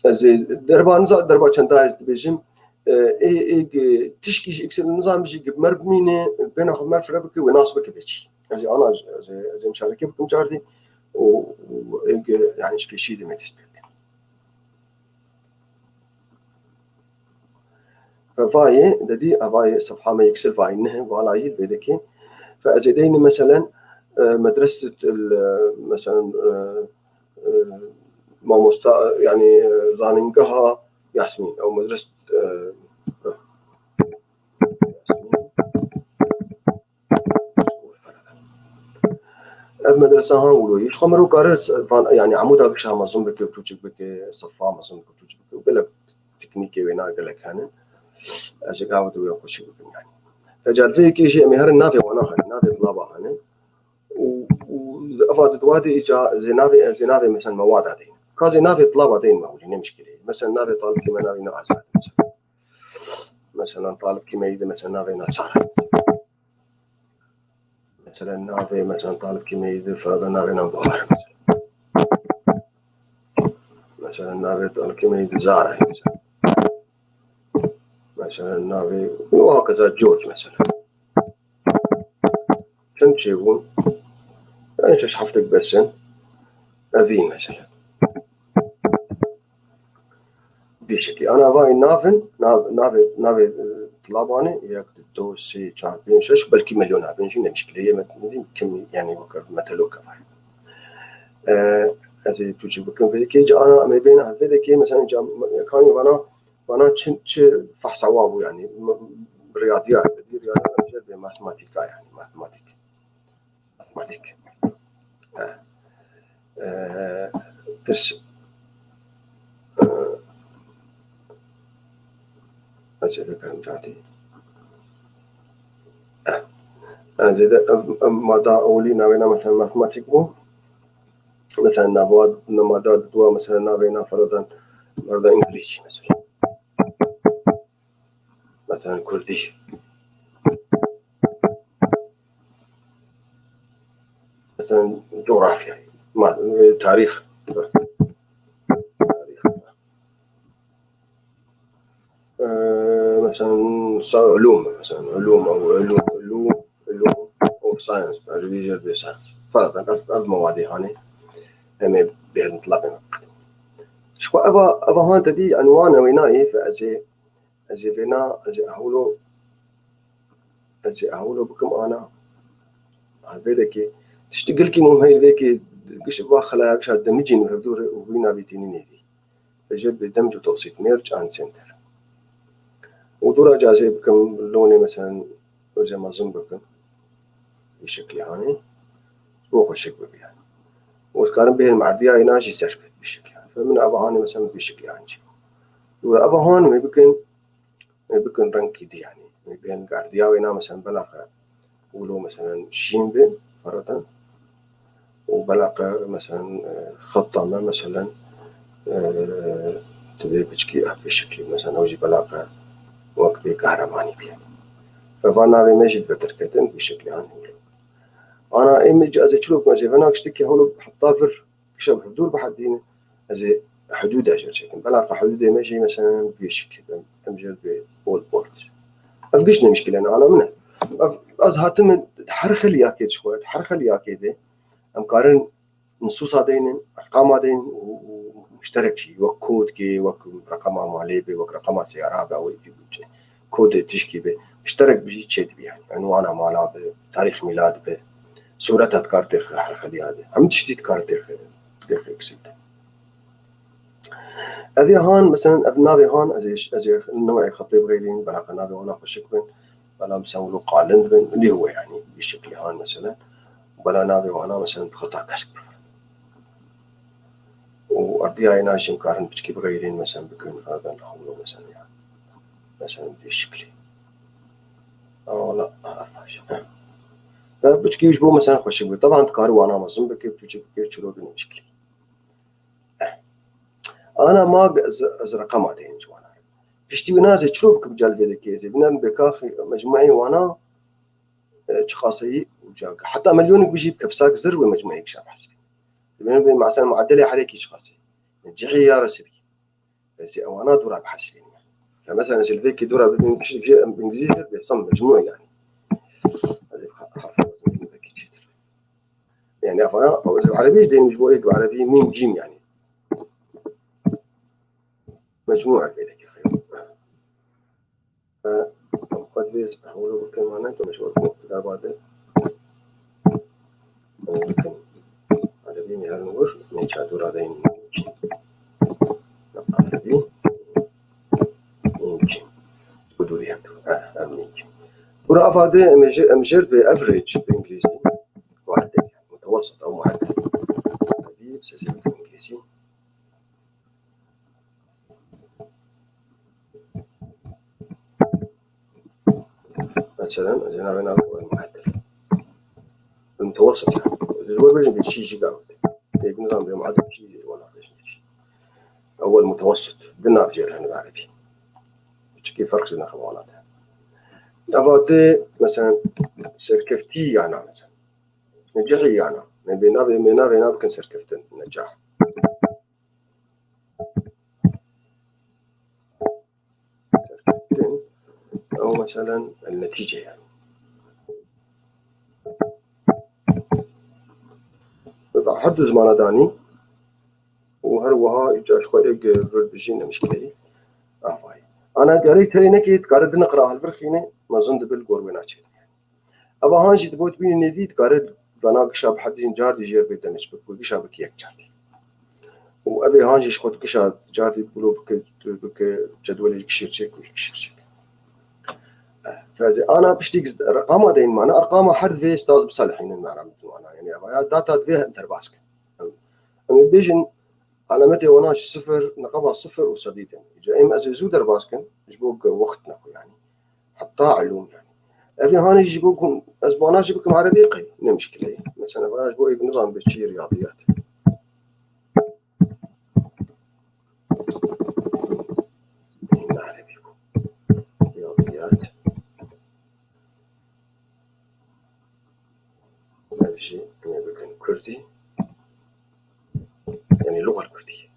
از دربا نزا دربا چنداز دبیجم تشكي اكسل النظام بيجي مربمينه بين اخذ مرفله بك وناصبك بيجي زي انا زي مشاركه بكم جاردي و يعني شكي شيء ما تسبب فاي ددي افاي صفحه ما يكسل فاي انه ولا يدك فازيدين مثلا مدرسه مثلا ما يعني زاننقها ياسمين او مدرسه المدرسة هان ولو يش خمرو كارس يعني عمودها بكشها مظن بك وتوجك بك صفا مظن بك وتوجك بك وقلب تكنيكي وينا قلك هنا أجي قاعد ويا كل شيء يعني فجال في كي شيء مهر النافع وانا هن نافع طلابة هنا وأفاد دوادي إجا زنافع مثلا مواد هذين كازي نافع طلابة هذين ما هو لنا مشكلة مثلا نافع طالب كيما نافع نعزات مثلا طالب كيما يد مثلا نافع نصارى مثلا نافع مثلا طالب كيما يد فرضا نافع نبوار مثلا نافع طالب كيما يد زارع مثلا نافع وهكذا جورج مثلا كنت تشوفون ايش حفتك بس أذين مثلا بشكل أنا باي نافن طلاباني ياك دو سي چار بين شش بلكي مليون هابين شي مشكلة هي كم يعني وكر مثلو كمان هذه توجي بكم في كي أنا ما بين هذا كي مثلا جام كاني وانا تش فحص عوابو يعني رياضيات بدي رياضيات بماثماتيكا يعني ماثماتيك بس أجل كلام جاتي أجل ماذا أولي ناوينا مثلا ماثماتيك بو مثلا نباد ماذا دوا مثلا ناوينا فرضا إنجليزي مثلا كردي مثلا جغرافيا تاريخ مثلا علوم مثلا علوم أو ساينس ريليجيوس بساينس فرضا المواضيع هاني هم بهالمطلب شو أبا هان تدي أنواع ويناي فأزي فينا أزي أهولو بكم أنا هالبيدك تشتغل كي مهم هاي ذيك قش باخلا شاد دمجين وهدور وبينا بيتيني نيدي فجد بدمج وتوسيط ميرج عن سنتر ودورا جازي بكم لوني مثلا زي ما ظن بكم بشكل يعني وخشك بك يعني وكان به المعدية يناجي سرب بشكل يعني فمن أبهاني مثلا بشكل يعني وأبهان ما بكن رنكي دي يعني ما بين قارديا وينا مثلا بلاقة ولو مثلا شين بين فرضا وبلاقة مثلا خطة ما مثلا تبي بتشكي بشكل مثلا أوجي بلاقة وقت كهرماني بيه فأنا بمشي بتركتن بشكل يعني أنا إيمج أزي شلوك مثلا فأنا أشتكي هولو حطافر كشب حدود بحدين أزي حدود أجر شكل بلاقة حدود ماشي مثلا بشكل أمجد بول بورت أفقشني مشكلة أنا منه أزهاتم حرخ اللي أكيد شوية حرخ اللي أكيد أمكارن نصوص هذين أرقام هذين ومشترك شيء وكود كي رقم مالي رقم سيارة أو كود تشكي به مشترك بشيء شيء يعني عنوان مالا بتاريخ ميلاد به صورة تذكار تاريخ حرخ هذه هم تشتيت كار تاريخ إكسيد هذه هان مثلا أبنابي هان أزي النوع خطيب غيرين بلا قنابي وأنا خشك بين بلا مسوي له قالند بين اللي هو يعني بالشكل هان مثلا بلا نابي وأنا مثلا خطأ كسب وأرضيها يناجم كارن بتشكي بغيرين مثلا بكون هذا الحمل مثلا يعني مثلا بالشكل أو لا أفاش بتشكي يجبو مثلا خشك بين طبعا تكارو وأنا مظن بكيف بتشكي بكيف شلو بين مشكلة أنا ما أزرق ما دين جوانا بشتي ونازل شلو بك بجال بيدك زي بنام بكاخي مجموعي وأنا شخاصي وجاك حتى مليونك بيجيب كبساك زر ومجموعي كشاب حسبي بين مع سنة معدلة عليك شخاصي نجحي يا رسبي بس أو أنا دورا بحسبين فمثلا سلفيكي دورة بالإنجليزي بيصم مجموع يعني يعني أفانا أو العربي دين مش بوئك عربي ميم جيم يعني مجموعة كذا خير فقد بيز أقوله بكلمة أنتم مش بقول لا بعد ممكن عربي من هالنور من شادورة دين عربي ميم جيم بدوري هذا ميم جيم ورا أفاده أمجر بأفريج بالإنجليزي معدل يعني متوسط أو معدل هذه بسجل بالإنجليزي مثلا أنا بين المعدل المتوسط يعني هو بيجي بشيء جاوب يكون نظام بمعدل شيء ولا شيء أول متوسط بالنافجر هنا بعرفي كيف فرق بين خوانات أفاده مثلا سركفتي يعني مثلا نجحي يعني من بينا بكن سركفتن نجاح سركفتن أو مثلا النتيجة يعني حد زمان داني وهروها إجاش خارج بجينا مشكلة أفاي أنا قريت هاي نكيت قارد نقرأ هالفرخينة ما زند بالقور بيناتشي أبا هانجي تبوت بين نديد قارد فناق شاب حدين جاردي جير بيدمش بقول شابك يك جاردي وأبي هانجي شخوت كشاد جاردي بقولوا بك جدول كشير شيك وكشير شيك فزي أنا بشتيك أرقام دين معنا أرقام حد في استاذ بصالحين المعرفة معنا يعني أبا داتا فيها انترباسك أنا بيجن علامتي وناش صفر نقبها صفر وصديدين إجا إما أزيزو درباسكن يجبوك وقتنا يعني حتى علوم يعني أفي هاني يجيبوكم أزبانا يجيبوكم عربي قي نمشكلة مثلا فلاش بو إيق نظام بتشي رياضيات عربي رياضيات هذا شيء يمكن كردي يعني اللغة الكردية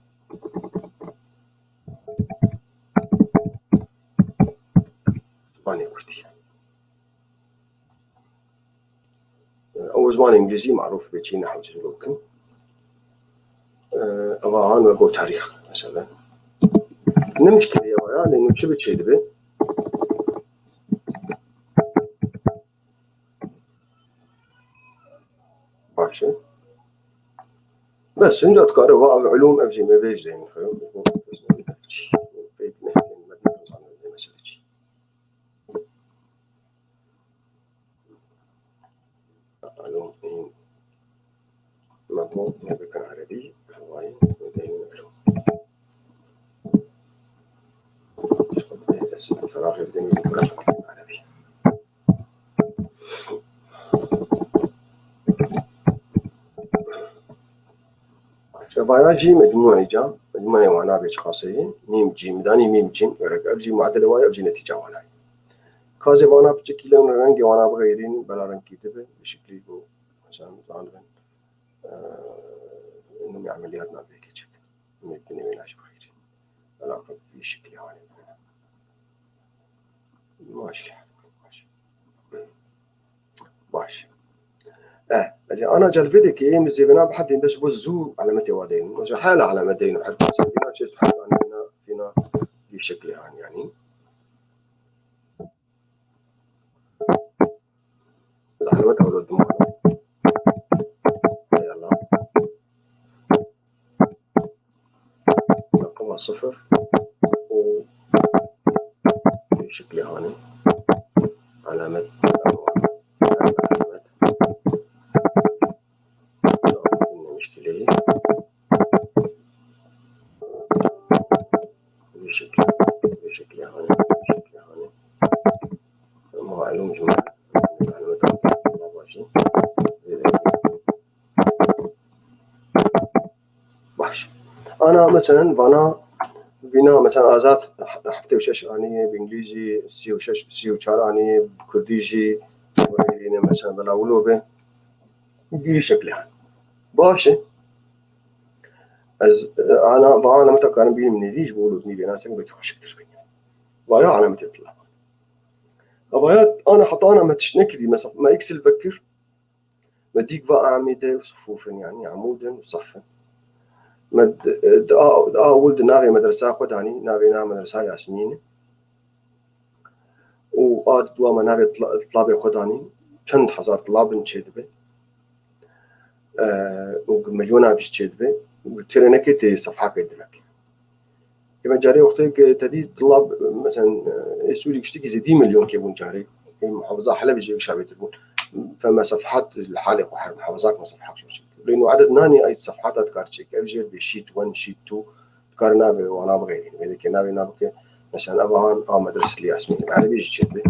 زباني كردية أو زبان إنجليزي معروف بشي نحو زلوكن أبغى أنا أقول تاريخ مثلا نمشكلة يا ويا لأنه شو بتشي دبي ماشي بس إن جات كارو علوم أفجي ما بيج زين خير علوم مضمون بكن عربي هواي ودين علوم الفراغ يبدأ عربي شبايا جي مجموعة جا مجموعة وانا بيش خاصية ميم جي مداني ميم جيم ورق أبجي معدل واي أبجي نتيجة وانا كازي وانا بشكل لون رنجي وانا بغيرين بلا رنج كتبه بشكل يقول مثلا غالبا إنهم عمليات ما بيك شكل ممكن يعيش بغيرين بلا في شكل يعني ماشي ماشي أنا جلفدك يم زينا بحد بس بزو علامتي وادين وش حالة علامتين وحتى فينا شيء حتى فينا بشكل يعني العلامات أو الدموع يلا رقمها صفر وبشكل يعني علامات مشكلة بشكل يعني معلوم جمل معلومات باش أنا مثلا بنا مثلا آزات حفتة وشش يعني بإنجليزي سي وشار يعني بكرديجي يعني مثلا بلاولو به بشكلها باش أنا متى كان بيني من ذيش بقولوا بني بيناتك بتخش كتير بيني ويا علامة الطلاب أبايات أنا حطانا ما تشنكلي مثلا ما إكسل بكر مديك بقى أعمدة وصفوفا يعني عمودا وصفا مد ولد ناغي مدرسة خداني ناغي مدرسة ياسمين وقاد دوا ناغي طلابي خداني چند هزار طلاب نشدبه ومليون باش تشدبه وترنكي تي صفحة كيدلك كما جاري وقتي تدي طلاب مثلا سوري كشتكي زي 10 مليون كيبون جاري محافظة حلب يجي شعبي تبون فما صفحات الحالق وحر محافظات ما صفحات شو لأنه عدد ناني أي صفحات أتكارتشيك أفجر بشيت 1 شيت 2 تكارنا به وأنا بغيرين إذا كنا بنابك مثلا أبغان مدرسة لي اسمي أنا بيجي شيء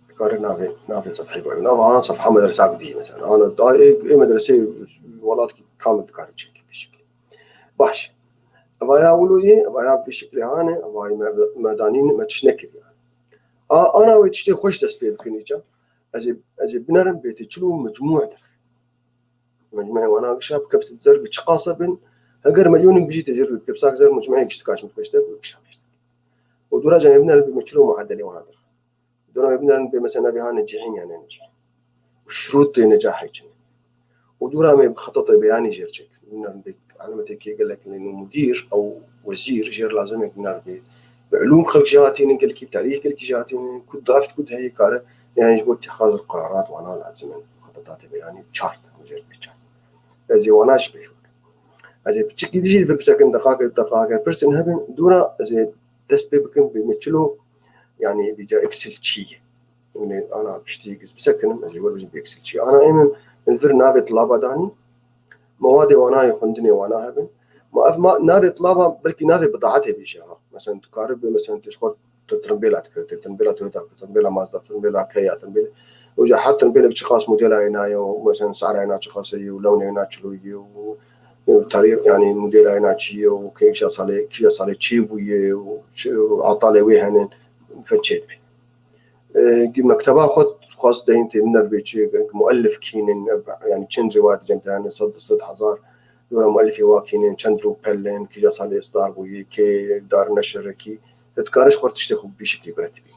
تكارنا نافي صفحة بقى أبغان صفحة مدرسة بدي مثلا أنا إيه مدرسة ولاد كامل تكارتشيك بشكل باش أبغى أقولوا إيه أبغى بشكل هاني أبغى مدانين ما تشنكل يعني أنا وتشتي خوش تسبيب كنيجا أزي بنرم بيتشلو مجموعة وأنا شاب كبسة زر بتشقاصة بن هجر مليون بيجي تجرب كبسة زر مجموعة يشتكاش متكشتك ويكشافش ودورا جاني بنرم بمشلو معدلي وأنا در دورا بنرم بمثلا بها نجحين يعني نجح وشروط نجاح يجي ودورا ما بخطط بياني جيرشك بنرم علامة كي قال لك إنه مدير أو وزير جير لازم يكون بعلوم خلق جهاتين قال لك تاريخ قال لك جهاتين كنت ضعفت كنت هي كاره يعني يجب اتخاذ القرارات وأنا لازم خططات بياني بشارت وجير بشارت أزي واناش بيشوف أزي بتشكي ديجي في بسكن دقائق برسن هبن دورا أزي دست بيبكن بمثلو يعني بيجا إكسل شيء يعني أنا بشتي بسكن أزي ولا بيجي بإكسل شيء أنا إيمن الفر نابي طلابة داني مواد وانا يخندني وانا هبن ما نادي طلابة بلكي نادي بضاعتها بيشها مثلا تقارب مثلا تشكر ترمبيلات ترمبيلات تويوتا ترمبيلا مازدا ترمبيلا كيا ترمبيلا وجا حتى ترمبيلا بشخاص موديلها هنا ومثلا سعرها هنا شخاصي ولونها هنا شلوي وتاريخ يعني موديلها هنا شيء وكيشا صالي تشيبوي وعطالي ويهن فتشيت مكتبها خد خاص دينتي من البيت مؤلف كينن يعني چند روایت جنتان صد هزار مؤلف واكينن چند رو بلن كي جاسالي اصدار بوي كي دار نشر كي تتكارش خورت تشتخو بشكل برتبين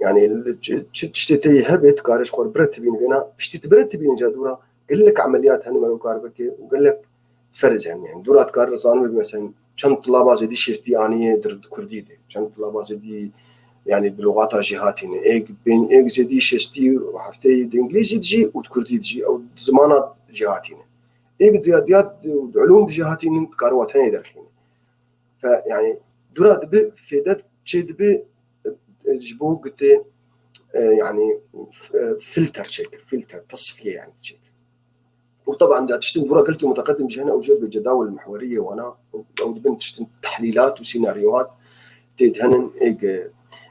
يعني تشتتي هبت كارش خور برتبين بينا بشتت برتبين جادورا قال لك عمليات هن ما كاربك وقال لك فرز يعني دورات كار رزان مثلا چند طلابه زي دي شستي اني درد كردي چند طلابه زي دي يعني بلغات جهاتين بين زدي شستي وحفتي الانجليزي تجي وتكردي تجي او زمانات جهاتين ديات علوم جهاتين كارواتين دركين فيعني دورا دبي فيدت شي دبي جبو قلت يعني فلتر تصفيه يعني تشيك وطبعا دا تشتم دورا قلت متقدم جهنا او جاب الجداول المحوريه وانا او بنت تشتم تحليلات وسيناريوهات تدهنن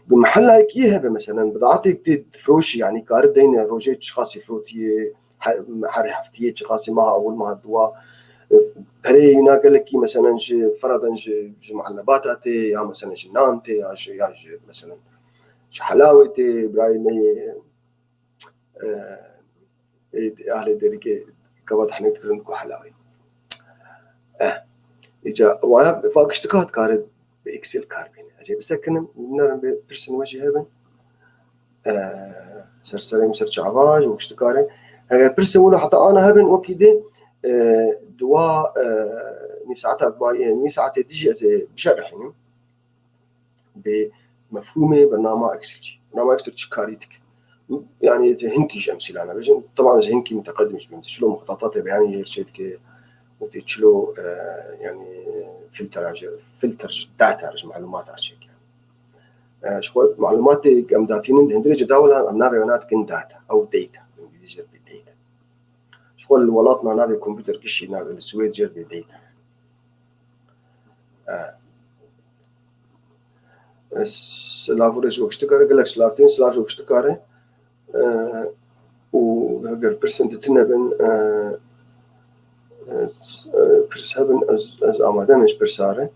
بمحل هيك يهبه مثلا بضاعتك تفروش يعني كارد دين روجيت شخاصي فروتيه حر هفتيه شخاصي ما اول ما دوا بري هنا قال لك مثلا فرضا معلباتاتي يا مثلا جنانتي يا مثلا حلاوتي براي مي اهل دريكي كبد حنيت كرنكو حلاوي اجا وانا فاق اشتكات كارد باكسل كاربين اجي بسكن نرم برسن وجه هبن سرسريم سرچ عواج واشتكاري هاي برسن ولا حتى انا هبن وكيده دواء نساعتها باي نساعتها تيجي زي بشرحين بمفهومه برنامج اكسل كاريتك يعني هنكي امثله انا بجن طبعا هنكي متقدم شلون مخططات بيعني يرشدك وتشلو يعني فلتر داتا معلومات عشان يعني شو معلومات كم داتين عندنا جداول نابي ونات كن داتا او داتا بالانجليزي بالداتا شو الولاتنا نابي كمبيوتر كشي نابي السويد جر بالداتا سلافوريش وكشتكاري قال لك سلافرين وكشتكاري وهجر برسنت تنبن برسابن از آماده مش برساره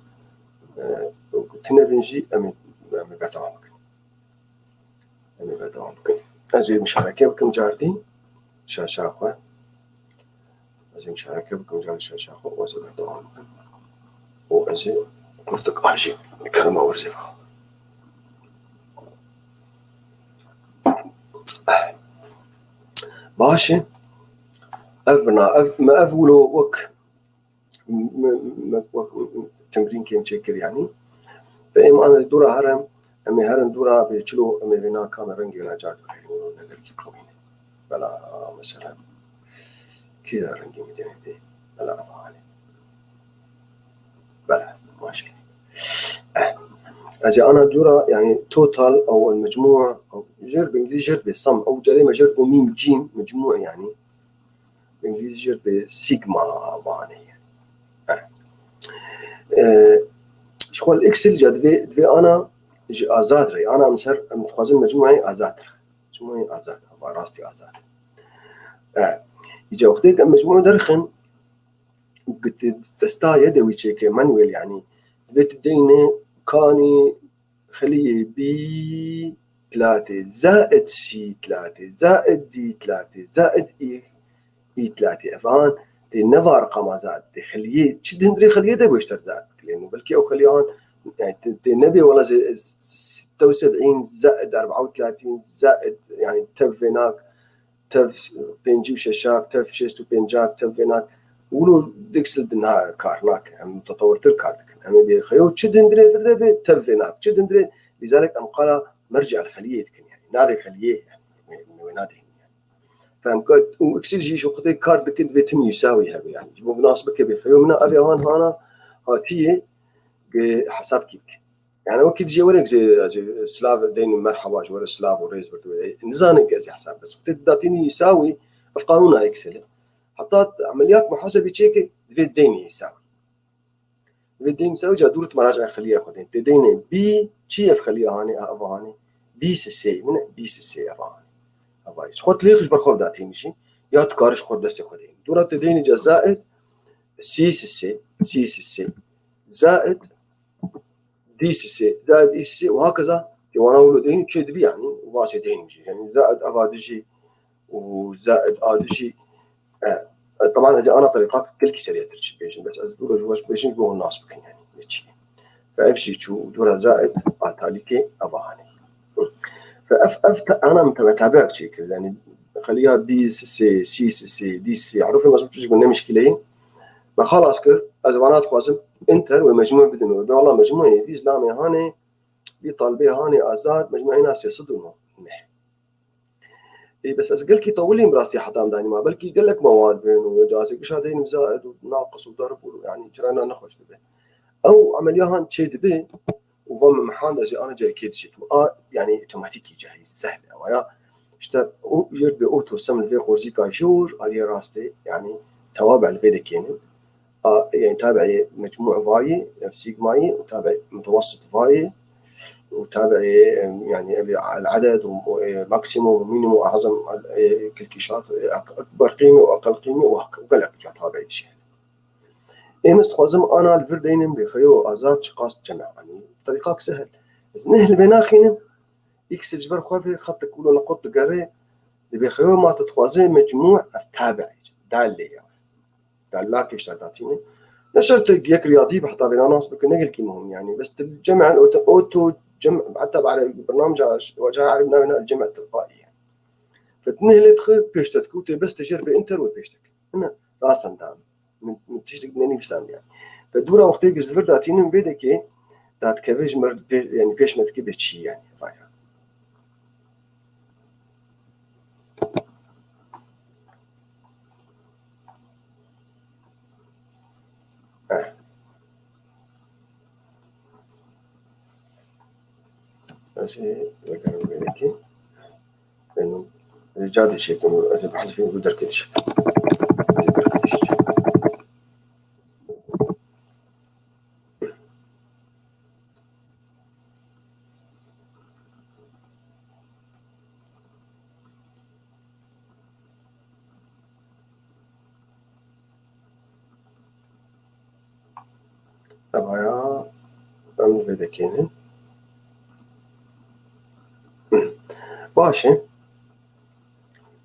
تنبن جي أمي بعدهم أزي مشاركة بكم جاردين شاشة از مشاركة بكم جال الشاشة أخو وزن طبعا وأزي قلتك أرجي كلمة ورزفها ماشي أفبنا ما أفولو وك تمرين كيم شكل يعني فإما أنا دورة هرم أمي هرم دورة بيشلو أمي بنا كان رنجي لا جاد نقدر كيكوين بلا مثلا كذا رنجي مدينة دي بلا أفعالي بلا ماشي أجي أنا دورة يعني توتال أو المجموع أو جرب إنجليزي جرب الصم أو جريمة جرب ميم جيم مجموع يعني إنجليزي جرب سيجما باني شغل الإكسل جد في أنا جي آزاد ري أنا مسر متخازن مجموعي آزاد مجموعي آزاد راستي آزاد يجي وقتك مجموعة درخن قلت تستا يدوي شيء مانويل يعني بتديني كاني خليه بي 3 زائد سي 3 زائد دي 3 زائد اي 3 افان دي نفع رقم زائد دي خليه تشد ندري خليه ده بيشتر زائد لانه بلكي او خليان يعني النبي ولا 76 زائد 34 زائد يعني تف هناك تف بينجي وشاشاك تف شيستو بينجاك تف هناك ولو ديكسل بالنهاية كارناك يعني متطور تلك يعني بيخيو تشد ندري في تف هناك تشد ندري لذلك أم قال مرجع الخلية يعني نادي خلية يعني نادي يعني فهم وإكسل جي شو قدي كارد كنت بيتم يساوي هذا يعني مو مناسبة كبير خيو منا أبي هون هنا هاتيه حساب كيك يعني وقت تجي ورق زي سلاف دين مرحبا جوار سلاف وريز نزانك زي حساب بس وقت داتيني يساوي في قانون إكسل حطيت عمليات محاسبة تشيكي في الدين يساوي في الدين يساوي جا دورة مراجعة خليها خدين تدين بي شي خليها هاني أفاني بي سي من بي سي أفاني أفاي خد ليخش برخوف داتيني شي يا تكارش خد دستي خدين دورة تدين جا زائد سي زائد دي سي زائد اي سي وهكذا وانا اقول دين تشد بي يعني وباشي دين يعني زائد افادجي وزائد ادجي طبعا انا طريقات كل سريعه ترشي بس ازدور واش بيجن هو الناس بكن يعني يجي فافشي شو دور زائد اتاليكي اباني فاف انا متابعك شيء يعني خليها بي سي دي سي عرفوا ما زبطش قلنا مشكله ما خلاص كر ازوانات قاسم انتر ومجموع بدون والله مجموعه في اسلامي هاني بطالبي هاني ازاد مجموعه ناس يصدقوا اي بس ازقل كي طولي براسي حتى داني ما بلكي قال لك مواد بين وجاسي شهادين زائد وناقص وضرب يعني جرانا نخش به او عمليه هان تشيد به وضم محان زي انا جاي كيد شيء يعني اوتوماتيكي جاهز سهل ويا اشتر يربي اوتو سم في قرزي كاجور على راستي يعني توابع الفيديك يعني تابع مجموع فاي سيجماي وتابع متوسط فاي وتابع يعني العدد وماكسيموم ومينيموم اعظم كل كيشات اكبر قيمه واقل قيمه وقال لك تابع الشيء ايه مستخدم انا الفردين بخيو ازات شقاص جمع يعني طريقه سهل بس نهل بناخين يكسر جبر خوفي خط كل نقط قري بخيو ما تتخوازي مجموع تابع دالي يعني دالاك اشتغلتيني نشرت يك رياضي بحطها بين ناس بكن نقل كيمهم يعني بس الجمع الاوتو جمع حتى على برنامج وجه عرفنا من الجمع التلقائي يعني فتنهل تخ بيشتك كوتي بس تجرب انتر وبيشتك هنا راسا دام من تشتك نني فسان يعني فدورة وقتك الزفر داتيني بيدك دات كفيج مرد يعني بيش متكي بتشي يعني فايا بس ذكروا بيدك إنه رجال شيء إنه إذا بحث فيه بدر كل شيء طبعا أنا بيدكينه باشه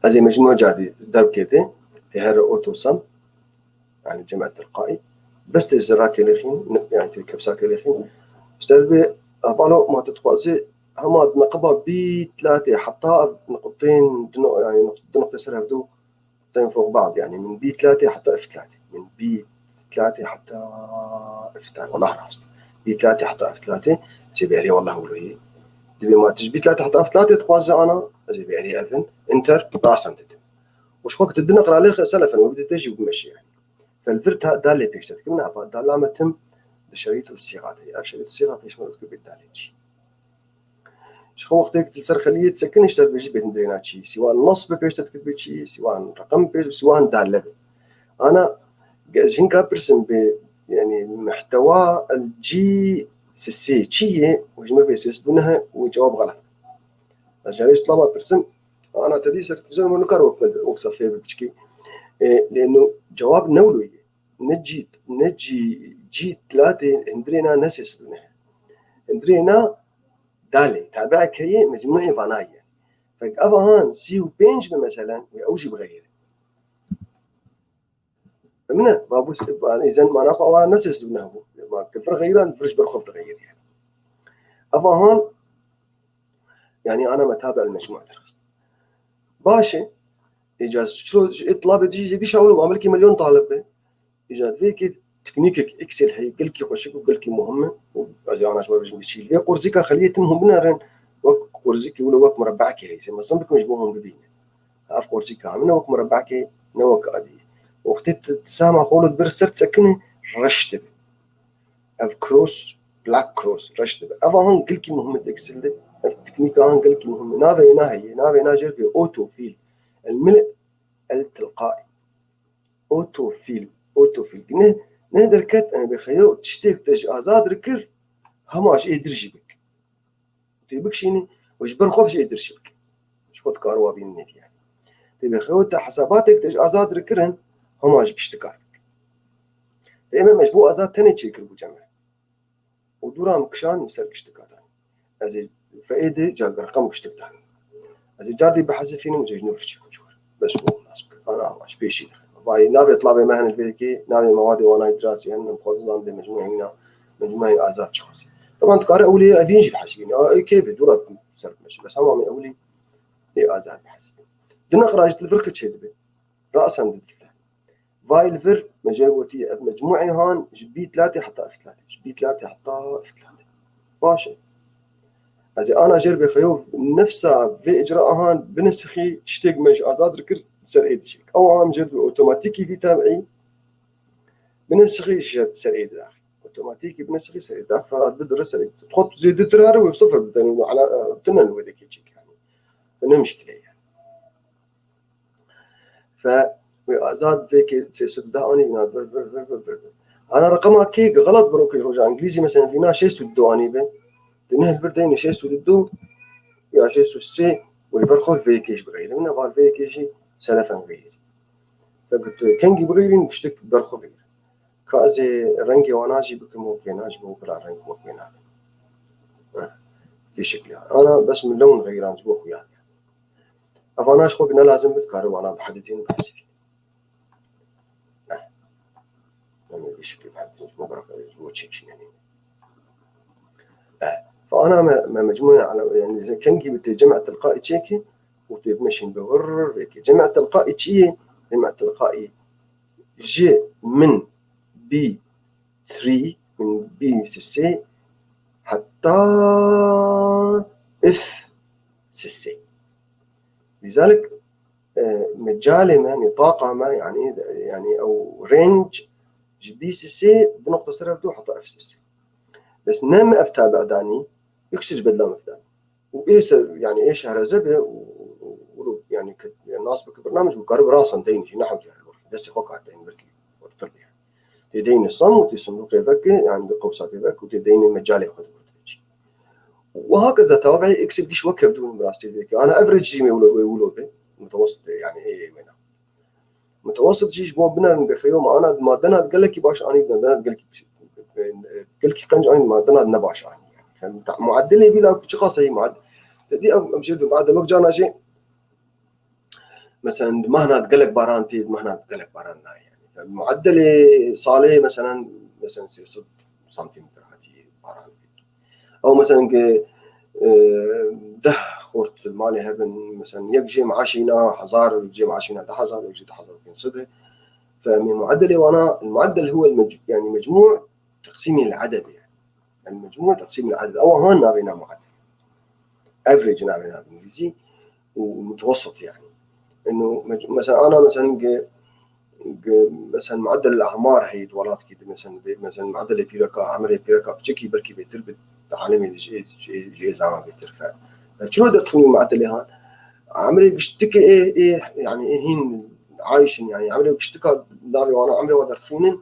هذه مجموعة جادي درب كده في هر أوتو سم يعني جمع تلقائي بس تزراكي لخين يعني كبساكي لخين اشتري أبالو ما تتقاسي هما نقبة بي 3 حتى نقطتين يعني نقطة سر هدو نقطتين فوق بعض يعني من بي 3 حتى اف 3 من بي 3 حتى اف 3 والله راست بي 3 حتى اف 3 جيبي عليه والله ولوي دبي ما تجبي 3 حتى اف 3 تقاسي انا جيبي عليه اذن انتر راسا تدم وش وقت الدنقر عليه سلفا وبدأ تجي وبمشي يعني فالفرت ده اللي بيشتغل منها فده لما تم بشريط الصيغات هي شريط الصيغات يشمل كتب الدالج شو وقتك تلسر خليه تسكن اشتغل بيجي بين بينات شيء سواء النص بيشتغل كتب شيء سواء رقم بيج سواء دالة أنا جين كابرسم ب يعني محتوى الجي سي شيء وجمع بيسس دونها وجواب غلط عشان طلبة برسم أنا تدي صرت زي ما نكر وقصة فيه بتشكي لأنه جواب نولوي نجي جي 3 عندنا نسس دونها عندنا دالي تابعك هي مجموعة فناية فأبهان سيو بينج مثلا ويأوجي بغيره فمنه بابوس إذا ما ناقوا نسس دونه ما كفر غيره فرش برخوف تغير يعني أبهان يعني أنا متابع المجموعة درست باشا إجاز شو طلاب تجي زي شاولوا عملك مليون طالب إجاز فيك تكنيكك إكسل هي قلكي خوشك وقلكي مهمة وأنا شو بيجي بيشيل يا قرزيكا خليه تمهم بنارن وق قرزيكي ولا وق مربعك هي زي ما صنبك مجبوهم ببين عارف قرزيكا عملنا وق مربعك نوك عادي وقت تسامع قولت برسرت سكنه رشتب الكروس بلاك كروس رشتب أفهم قلكي مهمة إكسل ده التكنيك عن قلكي مهمة نافي ناجر في أوتو فيل الملء التلقائي أوتو فيل نهدر كت أنا بخيو تشتيك تج آزاد ركر هماش يدرج بك تبيك شيني وجبر خوفش يدرج بك شو تكاروا بين النت يعني تبي خيو حساباتك تج آزاد ركرن هماش اشتكار دائما مجبوع آزاد تاني شيء كربو جمع ودورا مكشان يسرق اشتكار أزي فائدة جاب رقم اشتكار أزي جاردي بحذفينه مجيج نورش بس هو ناسك أنا مش بيشي باي نابي يطلع بمهن الفيكي نابي مواد وانا دراسي أنا مخصص عندي مجموعة آزاد شخصي طبعا تقارئ أولي أفينجي بحسبين كيف دورة سرق ماشي بس هم من أولي هي آزاد بحسبين دنا خراجة الفرق تشيد به رأسا ضد فاي الفر مجموعتي مجموعي هان جبي 3 حتى اف 3 جبي 3 حتى اف 3 ماشي هذه أنا جربي خيوف نفسها في إجراءهان بنسخي تشتاق مش آزاد ركر سرقيد شيء أو عم جربي أوتوماتيكي في تابعي بنسخي سرقيد داخل أوتوماتيكي بنسخي سرقيد داخل فراد بدرس سرقيد تحط زيادة تراره وصفر بدني على تنن ودك يجيك يعني فنه مشكلة يعني فآزاد فيك سيسداني أنا رقمها كيك غلط بروكي رجع إنجليزي مثلا فينا شيء سدواني به دنه الفردين شيء سدو يا شيء سسي والبرخو فيكيش بغير من قال فيكيشي سلفا غير فقلت كنجي بغيرين بشتك برخو غير كازي رنجي واناجي بكمو فيناج بو بلا رنج مو فينا في شكلها انا بس من لون غيران جبو خويا افاناش خو قلنا لازم بتكارو انا بحددين بحسبي يعني بشكل بحددين مبرك جبو تشيكشي يعني فأنا ما مجموعة على يعني إذا كنجي بتجمع تلقائي تشيكي وتمشين بغرر فيك جمع تلقائي تشيه جمع تلقائي جي من بي 3 من بي سي حتى اف سي لذلك مجال ما نطاق ما يعني أو رينج جي بي سي بنقطة سر بدو حتى اف سي بس نام أفتى بعداني يكسج بدلا مفتاح وإيش يعني إيش هرزبه يعني الناس بكبرنامج وقارب راسا دينجي نحو جهل دستي خوكا دين بركي وتربيه تدين الصم وتصندوق يفك يعني بقوسات يفك وتدين المجال ياخذ وهكذا توابعي اكسب ديش وكف دون براستي ذيك انا افريج جيمي ولا به متوسط يعني ايه وين متوسط جيش بو بنا بخيوم انا ما دنا قال لك باش اني دنا قال لك كنج اني ما دنا نباش اني يعني معدل بلا شخص هي معدل تدي امجد بعد ما جانا شيء مثلا مهنا قال لك بارانتي مهنا قال لك باران يعني معدله صالح مثلا صد سنتيمتر هذه باران او مثلا ده خورت المالي هبن مثلا يجي معاشينا حزار ويجي معاشينا ده حزار ويجي ده حزار صدق. فمن معدله وانا المعدل هو يعني مجموع تقسيم العدد يعني المجموع تقسيم العدد او هون نابينا معدل افريج نابينا بالانجليزي ومتوسط يعني انه مثلا انا مثلا معدل الاعمار هي دولات كده مثلا معدل بيركا عمل بيركا بشكل بركي بتربط عالمي جي زعما بترفع شنو بدك تكون معدل هان عمري بشتكي ايه يعني ايه هين عايشين يعني عمري بشتكى داري وانا عمري ودر خينن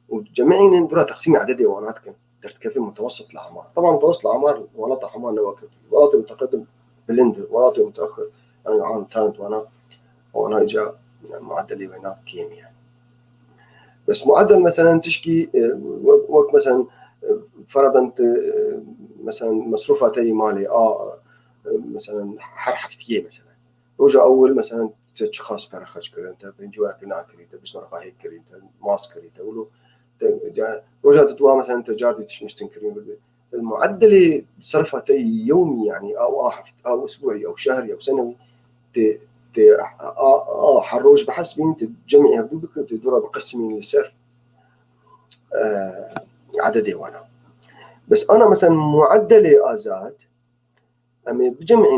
وجميعين درا تقسيم عددي وانا درت كيف متوسط الاعمار طبعا متوسط الاعمار ولا اعمار نواكب ولا متقدم بلند ولا متاخر يعني عام ثالث وانا اجا معدلي وينات كيمياء يعني. بس معدل مثلا تشكي وقت مثلا فرضا مثلا مصروفاتي مالي مثلا حفتيه مثلا رجع اول مثلا تشخص برخش كرينتا بنجوا كنا كرينتا بسرعه هيك كرينتا ماسك كرينتا ولو رجع تدوا مثلا تجاربي تشمشتن كريم المعدل صرفتي يومي يعني او اسبوعي او شهري او سنوي حروج بحسب تجمع هدوبك تدور بقسمين لسر عددي وانا بس انا مثلا معدلي ازاد امي بجمع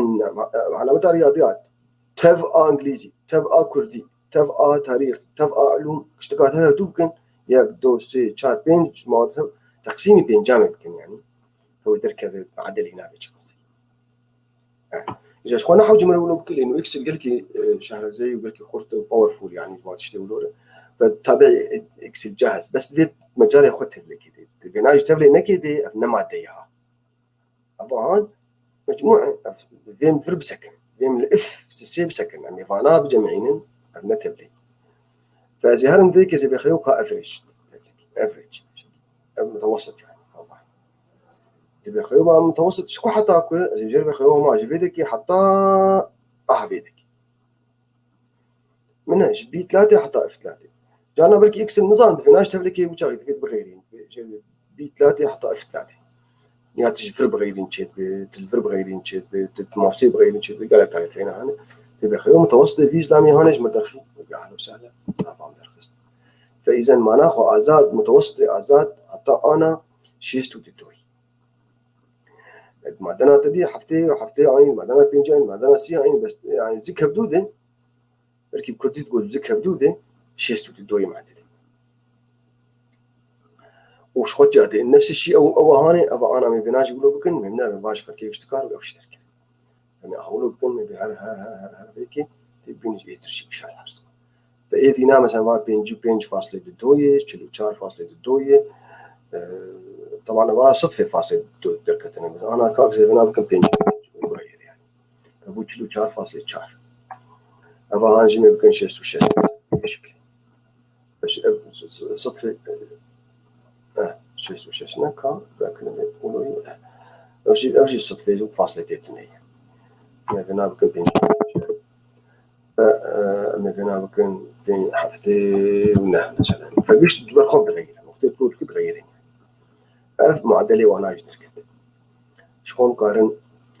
على مدى رياضيات تف انجليزي تف كردي تف تاريخ تف علوم اشتغلت هذا دوبكن ياك دو سي تشار بينج مالتها تقسيمي بين جامع يمكن يعني هو دركه معدل هنا بشخصي اذا شخونا حوجي مرولو بكل انه اكسل قال لك شهر زي وقال لك خرط باورفول يعني ما تشتغلوا فتابع اكسل جاهز بس ديت مجال ياخذ لك كده تبناج تبلي نكده انما ديها طبعا مجموعه فيم فرب سكن فيم الاف سيب سكن يعني فانا بجمعين ابنا تبلي فزي هرم ذيك زي بيخيوكا افريج متوسط يعني اللي بيخيوها متوسط شكو حتى اكو زي جرب بيخيوها ما جفيدك حتى احبيدك منها بي 3 حتى اف 3 جانا بلكي اكس النظام بفناش تبلكي وشغل تفيد بغيرين بي 3 حتى اف 3 يعني تجفر بغيرين تشيت بتلفر بغيرين تشيت بتموسي بغيرين تشيت قالت هاي هنا هاني بيخيوها متوسط في اسلامي هانج مدرخي اهلا وسهلا ما فهم درخص فاذا ما ناخذ ازاد متوسط ازاد حتى انا شيستو تتوي معدنا تبي حفتي عين معدنا بينجين معدنا سي عين بس يعني زك حدوده ركب كردي تقول زك حدوده شيستو تدوي معدلي وش خد جادي نفس الشيء او هاني ابا انا ما بيناش يقولوا بكن منا باش كيف اشتكار او اشترك انا اقولوا بكن ما بها هيك تبينج يترشي بشال حرس فايه فينا مثلا بينج فاصله دويه تشلو 4 فاصله دويه طبعا ما صدفه فاصله دركتنا بس انا كاك زي انا بكن بينج غير يعني ابو تشلو 4.4 ابا هانجي ما بكن شيء شكل صدفه شيء نكا لكن يقولوا أوشي صدفه فاصله تانية ما فينا بكن بينج ما فينا بكن بين حفتي ونه مثلا فقشت تدور خوف تغير وقت تقول كيف تغيرين ألف معدلي وأنا أجدر كده شكون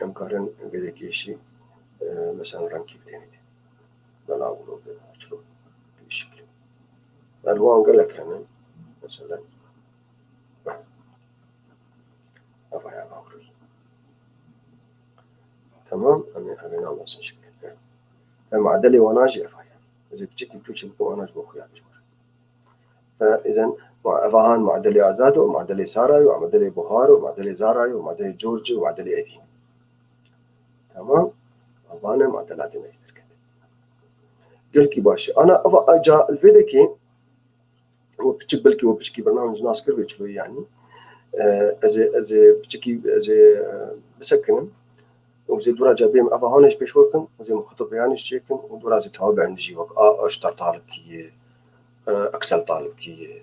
مقارن بذاك الشيء مثلا رانكي بتاني بلا أقوله شلون بالشكل الألوان قال لك يعني مثلا أفعل أقول تمام أنا نعمل مثلا شكل معدلي وأنا أجي أفعل إذا بتشكل كل شيء وأنا أجي بخيار فإذا أفعل معدلي أزاد ومعدلي ساراي ومعدلي بخار ومعدلي زاراي ومعدلي جورجي ومعدلي أدين تمام أفعل معدلاتي ما يقدر كده قلكي باشا أنا أجا الفيديكي وبتشكي برنامج ناس كربيتش يعني أزي بتشكي أزي بسكن وزي دورا جابيم أبا هونش بيشوكن وزي مخطط يعني شيكن ودورا زي توابع عندي جيوك أشتر طالب كي أكسل طالب كي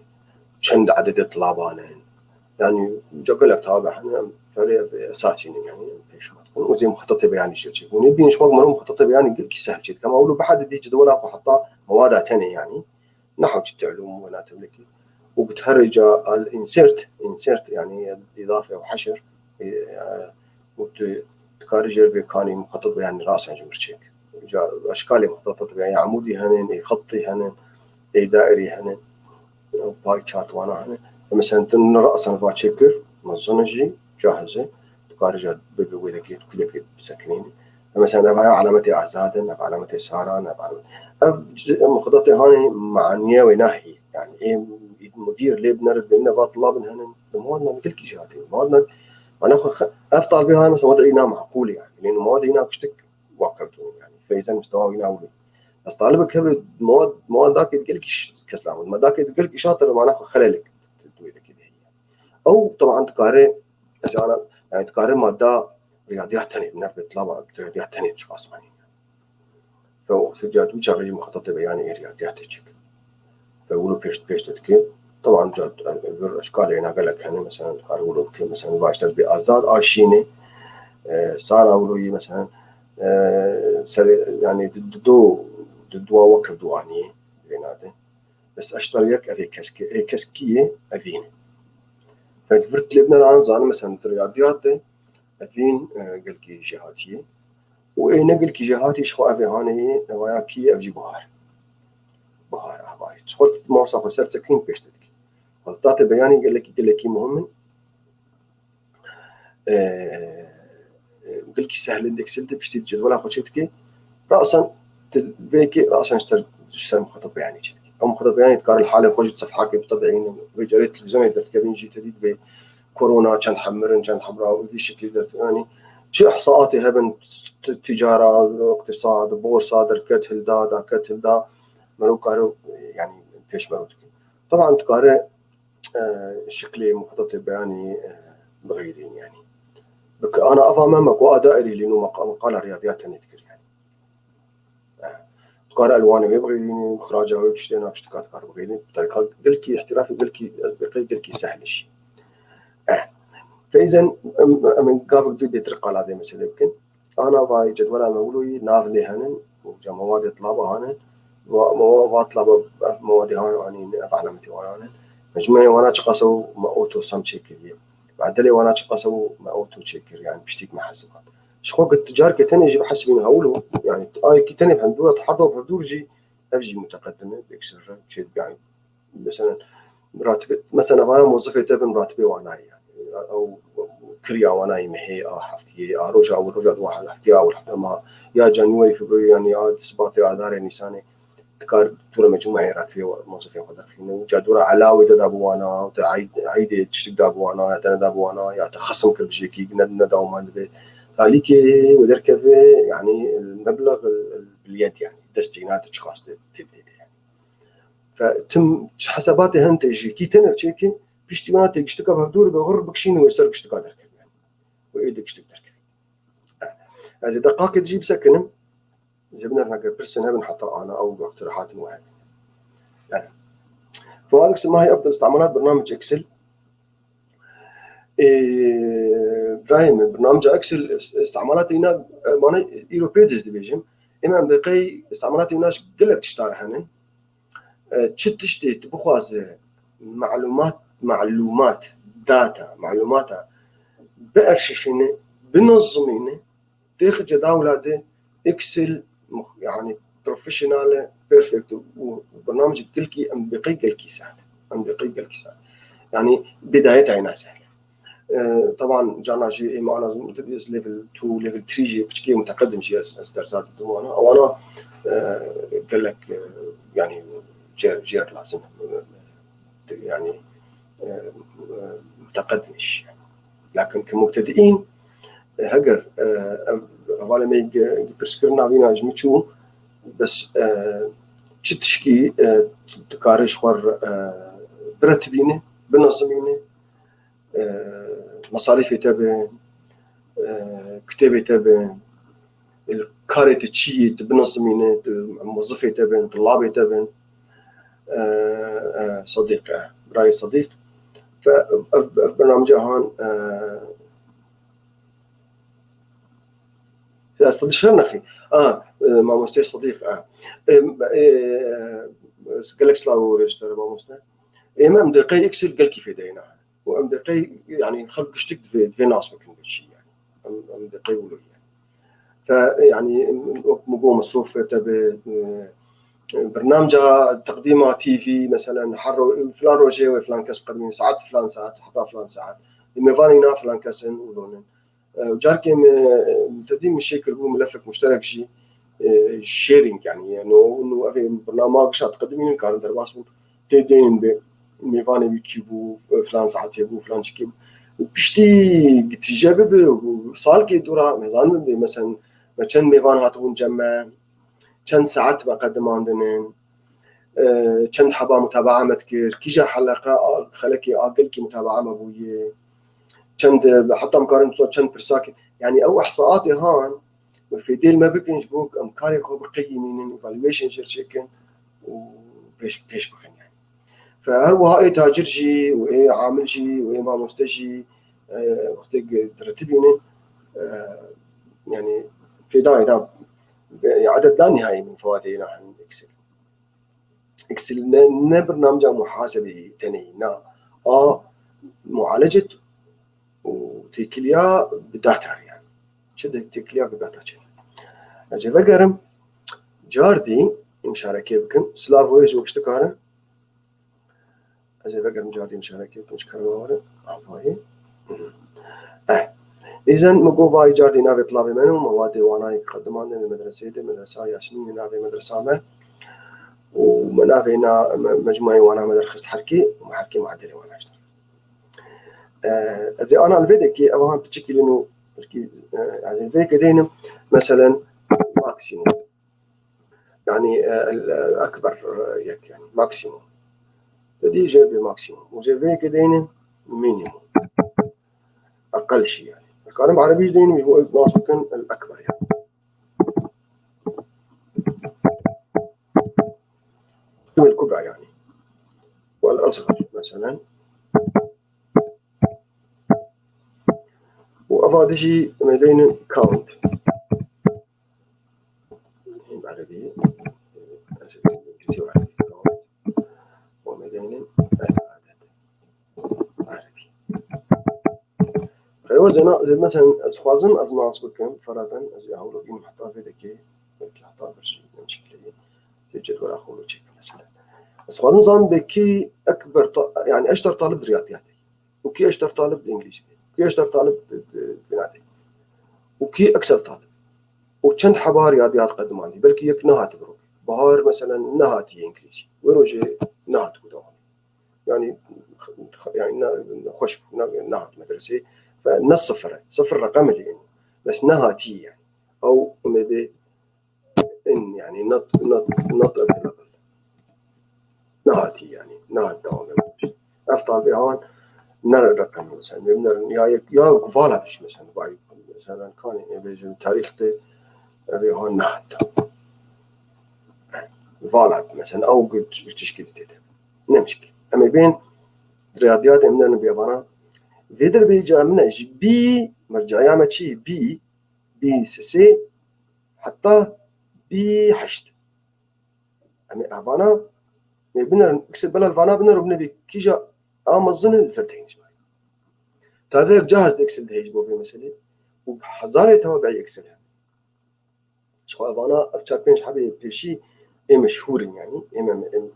شند عدد طلابانين يعني جاكل لك توابع هنا فريق أساسي يعني بيشوكن وزي مخطط بياني شيء ونبي نشوف مرة مخطط بياني قل كي سهل كما أقوله بحد دي جدولات وحطها مواد تانية يعني نحو جت علوم ولا تملكي وبتهرج الانسيرت يعني اضافه او حشر وتكارجر بكاني مخطط يعني راسا جمرشيك اشكالي مخططه يعني عمودي هنن خطي هنن دائري هنن باي شارت وانا هنن مثلا تن راسا باتشكر مزنجي جاهزه تكارجر بويدك كلك سكنين مثلا علامه اعزاد علامه ساره مخططي هاني معنيه وناهي يعني ايه مدير ليه بنرد لنا طلاب هن موادنا مثل كل جهات موادنا انا افضل بها مثلا مواد هنا معقوله يعني لانه مواد هنا كشتك واقعتهم يعني فاذا مستوى هنا اولي بس طالبك هبل مواد ذاك يقول لك كسلام ما ذاك يقول لك شاطر ما ناخذ خللك تقول كده هي او طبعا تقارن انا يعني تقارن ماده رياضيات ثانيه بنرد طلاب رياضيات ثانيه اشخاص يعني فسجلت وجري مخطط بياني رياضيات هيك فيقولوا بيش تتكي طبعا جات الاشكال هنا قال لك يعني مثلا قالوا مثلا باشتغل بازاد اشيني صار اولوي مثلا يعني ضد وكر دواني بيناده بس اشتريك افي كسكيه افين فكبرت لبنان عن زان مثلا رياضيات افين قال كي جهاتيه واي نقل كي جهاتي شخو افي هاني ويا كي افجي بهار اخباري تدخل موصف وسرت سكين بيشتك غلطات بياني قال لك مهم قال لك سهل عندك سلت بشتي جدول اخو شتكي راسا بيكي راسا اشتر مخطط بياني شتكي او مخطط بياني تقار الحاله خوجت صفحه كي بطبعين بجريت التلفزيون درت كبين جي تديد بكورونا كان حمرن كان حمراء وذي شكل درت يعني شي احصاءاتي هبن تجاره اقتصاد بورصه دركت هلدا داكت هلدا مرو كارو يعني فيش مرو طبعا تقارئ شكلي مخطط بياني بغيرين يعني انا افهم مقوى دائري لانه مقال رياضيات نذكر يعني تقارئ الواني ويبغيني اخراجها ويبشتينا بشتكات كار بغيرين بطريقه قلكي احترافي قلكي سهل شيء فاذا من قابل دي ترقى هذه مثلا يمكن انا باي جدول المولوي نافلي هنن وجمواد طلابه هنن وما طلب مواد هاني علامتي وانا مجموعي وانا تقاسو ما اوتو سم تشيكر بعدلي وانا تقاسو ما اوتو تشيكر يعني بشتيك محاسبات شخوق التجار كتاني يجي بحسب من هولو يعني اي كتاني بهندوره تحضر بهدورجي افجي متقدمه بيكسر شيء يعني مثلا راتب مثلا انا موظفه تبن راتبي وانا يعني او كريا وانا مهي حفتي رجع واحد حفتي او ما يا جانيوري فبراير يعني يا سباطي اذار نيسان كار دورة مجموعة راتبي موظفين خدرخين وجادورة علاوي تدابوانا عيد تشتك دابوانا تدابوانا يا تخصم كل بجيكي نداو ما ندبي ذلك ودركه يعني المبلغ باليد يعني دستينات اشخاص تبدي يعني فتم حساباتي هنت يجي كي تنر تشيكي بيشتيمات يشتكى بهدور بغر بكشين ويسر بيشتكى دركه يعني وايدك اشتك دركه هذه دقائق تجيب سكن جبنا لنا برسن هبن حتى انا او اقتراحات وهذه يعني فوالكس ما هي افضل استعمالات برنامج اكسل ابراهيم برنامج اكسل استعمالات هنا معناه ايروبيدز ديفيجن اما بقي استعمالات هناش قلت تشتار هنا تشتي تبخواز معلومات داتا معلومات بارشفينه بنظمينه تاخذ جداولات اكسل يعني بروفيشنال بيرفكت وبرنامج كلكي ام بقي كلكي سهل يعني بدايتها هنا سهله طبعا جانا جي معنا متدرس ليفل 2 ليفل 3 جي بشكل متقدم جي دراسات الدوانه او انا قال لك يعني جير لازم يعني متقدمش يعني. لكن كمبتدئين هجر أولا ما يبرسكرنا فينا جميتشو بس تشتشكي تكاريش خور برتبينه بنظمينه مصاريف تبع كتابة تبع الكاري تشي بنظمينه موظفة تبع طلابة تبع صديق براي صديق فبرنامج هون استاذ شرنخي ما مستي صديق قال لك سلاو ريجستر ما مستي امام دقي اكسل قال كيف دينا وام دقي يعني خلق اشتكت في ناس ممكن بالشيء يعني ام دقي ولو يعني فيعني مقوم مصروف تبع برنامج تقديمه تي في مثلا حر فلان روجي وفلان كاس قدمين ساعات فلان ساعات حتى فلان ساعات ميفانينا فلان كاسن ولونن وجاركي تقديم الشكل هو ملفك مشترك شيء شيرينج يعني انه في برنامج شات تقدمين كان درباس تدين ميفاني بيكيبو فلان ساعات يبو فلان شكيب بيشتي تجابب وصال كي دورا ميزان مثلا ما كان ميفان هاتون جمع كان ساعات بقدم عندنا كان حبا متابعة متكر كيجا حلقة خلكي أقل كي متابعة مبوية كان حتى مقارنة كان برساكن يعني أو إحصاءاتي هان وفي ديل ما بكنش بوك أمكاري خو بقيمين evaluation شركن وبيش بخن يعني فهو هاي تاجر جي وإيه عامل جي وإيه ما مستجي وقتك ترتبينه يعني في داينا عدد لا نهائي من فوائدنا عن اكسل برنامج محاسبه تنينا معالجه وتكليا بداتا يعني شد تكليا بداتا اجي بقرم جاردي مشاركه بكم سلاف ويج واشتكاره اجي بقرم جاردي مشاركه بكم شكرا عفواي إذن مقوباي جاردي نافي طلابي منه مواد وانا يقدمان من المدرسة ياسمين نافي مدرسة ما ومنافينا مجموعي وانا مدرسة حركي ومحركي معدلي وانا اشتغل زي انا الفيديكي اوهم بتشكل انه يعني الفيديك دينا مثلا ماكسيموم يعني الاكبر يعني ماكسيموم دي جايب ماكسيموم وزي فيك دينا مينيموم اقل شيء يعني الكلام العربي دينا هو ناقص الاكبر يعني الكبرى يعني والأصغر مثلا وأفاد شيء مدين count بالعربية ومدين عربي خيوزنا زي مثلا أسخازن أزماس بكم فرضا زي هولو بين حتى في ذكي حتى برشي من شكله تجد ولا خلو شيء مثلا أسخازن نظام بكي أكبر يعني أشتر طالب رياضيات وكي أشتر طالب إنجليزي وكي أشتر طالب بنادي وكي أكثر طالب وكنت حبار رياضيات قدم عندي بلكي يك نهات بروك بهار مثلا نهاتي إنجليزي وروجي نهات كده يعني خوش نهات مدرسة فنص صفر رقم اللي يعني بس نهاتي يعني أو مدي إن يعني نط نهاتي يعني نهات دوام أفضل بهان نرى الرقم مثلا يا قفالة بش مثلا بعيد مثلا كان بيجي التاريخ ده أبي هون نهت قفالة مثلا أو قد تشكيل تده نمشي أما بين رياضيات من بيابانا فيدر بيجي مناش بي مرجعية ما شيء بي سي حتى بي حشت أما أبانا بنر اكسب بلا الفانا بنر بنبي كيجا أمازن الفرتين شوي تابعك جاهز اكسل ده يجيبوا في مسألة وبحزارة توابع اكسل شو أبانا أفكار بينش حبي بشي إيه مشهور يعني